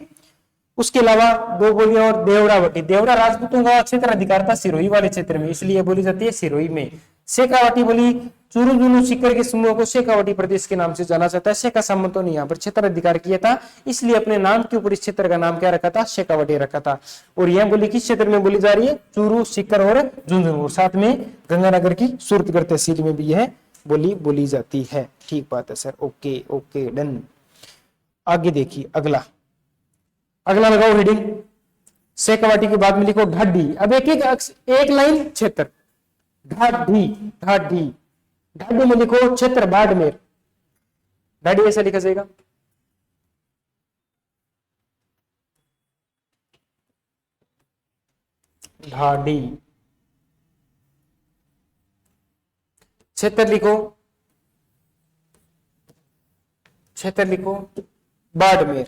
उसके अलावा दो बोलियां और, देवरावटी, देवरा राजपूतों का क्षेत्र अधिकार था सिरोही वाले क्षेत्र में, इसलिए बोली जाती है सिरोही में। शेखावाटी बोली चूरू जुनू सीकर के समूह को शेखावाटी प्रदेश के नाम से जाना जाता है। शेखा सामंतों ने यहाँ पर क्षेत्र अधिकार किया था, इसलिए अपने नाम के ऊपर इस क्षेत्र का नाम क्या रखा था? शेखावाटी रखा था। और यह बोली किस क्षेत्र में बोली जा रही है? चूरू, सीकर और झुंझुनू, और साथ में गंगानगर की सूरतगढ़ तहसील में भी यह बोली बोली जाती है। ठीक बात है सर। Okay okay done. आगे देखिए अगला, अगला लगाओ हेडिंग। शेखावाटी के बाद में लिखो ढाडी। अब एक लाइन क्षेत्र, ढाडी ढाडी ढाडी में लिखो क्षेत्र बाड़मेर। ढाडी ऐसा लिखा जाएगा, ढाडी। क्षेत्र लिखो, क्षेत्र लिखो बाड़मेर,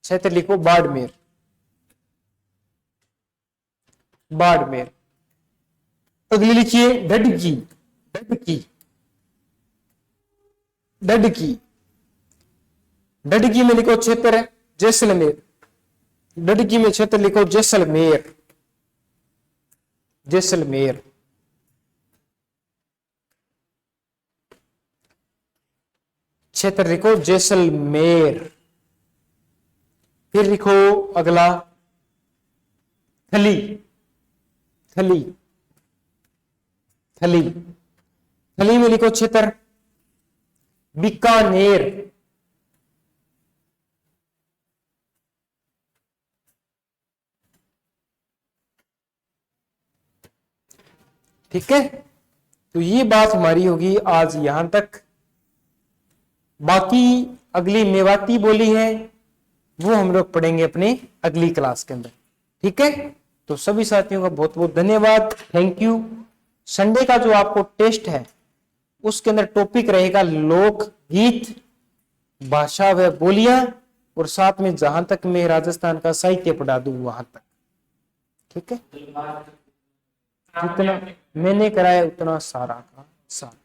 क्षेत्र लिखो बाड़मेर, बाड़मेर। अगली लिखिए डडकी, डडकी, डडकी। डडकी में लिखो क्षेत्र है जैसलमेर, डडकी में क्षेत्र लिखो जैसलमेर, जैसलमेर। क्षेत्र लिखो जैसलमेर। फिर लिखो अगला थली, थली, थली। थली में लिखो क्षेत्र बीकानेर, ठीक है। तो ये बात हमारी होगी आज यहां तक। बाकी अगली मेवाती बोली है वो हम लोग पढ़ेंगे अपने अगली क्लास के अंदर। ठीक है। तो सभी साथियों का बहुत बहुत धन्यवाद, थैंक यू। संडे का जो आपको टेस्ट है उसके अंदर टॉपिक रहेगा लोकगीत, भाषा व बोलियां, और साथ में जहां तक मैं राजस्थान का साहित्य पढ़ा दूं वहां तक। ठीक है। जितना मैंने कराया उतना सारा का सारा।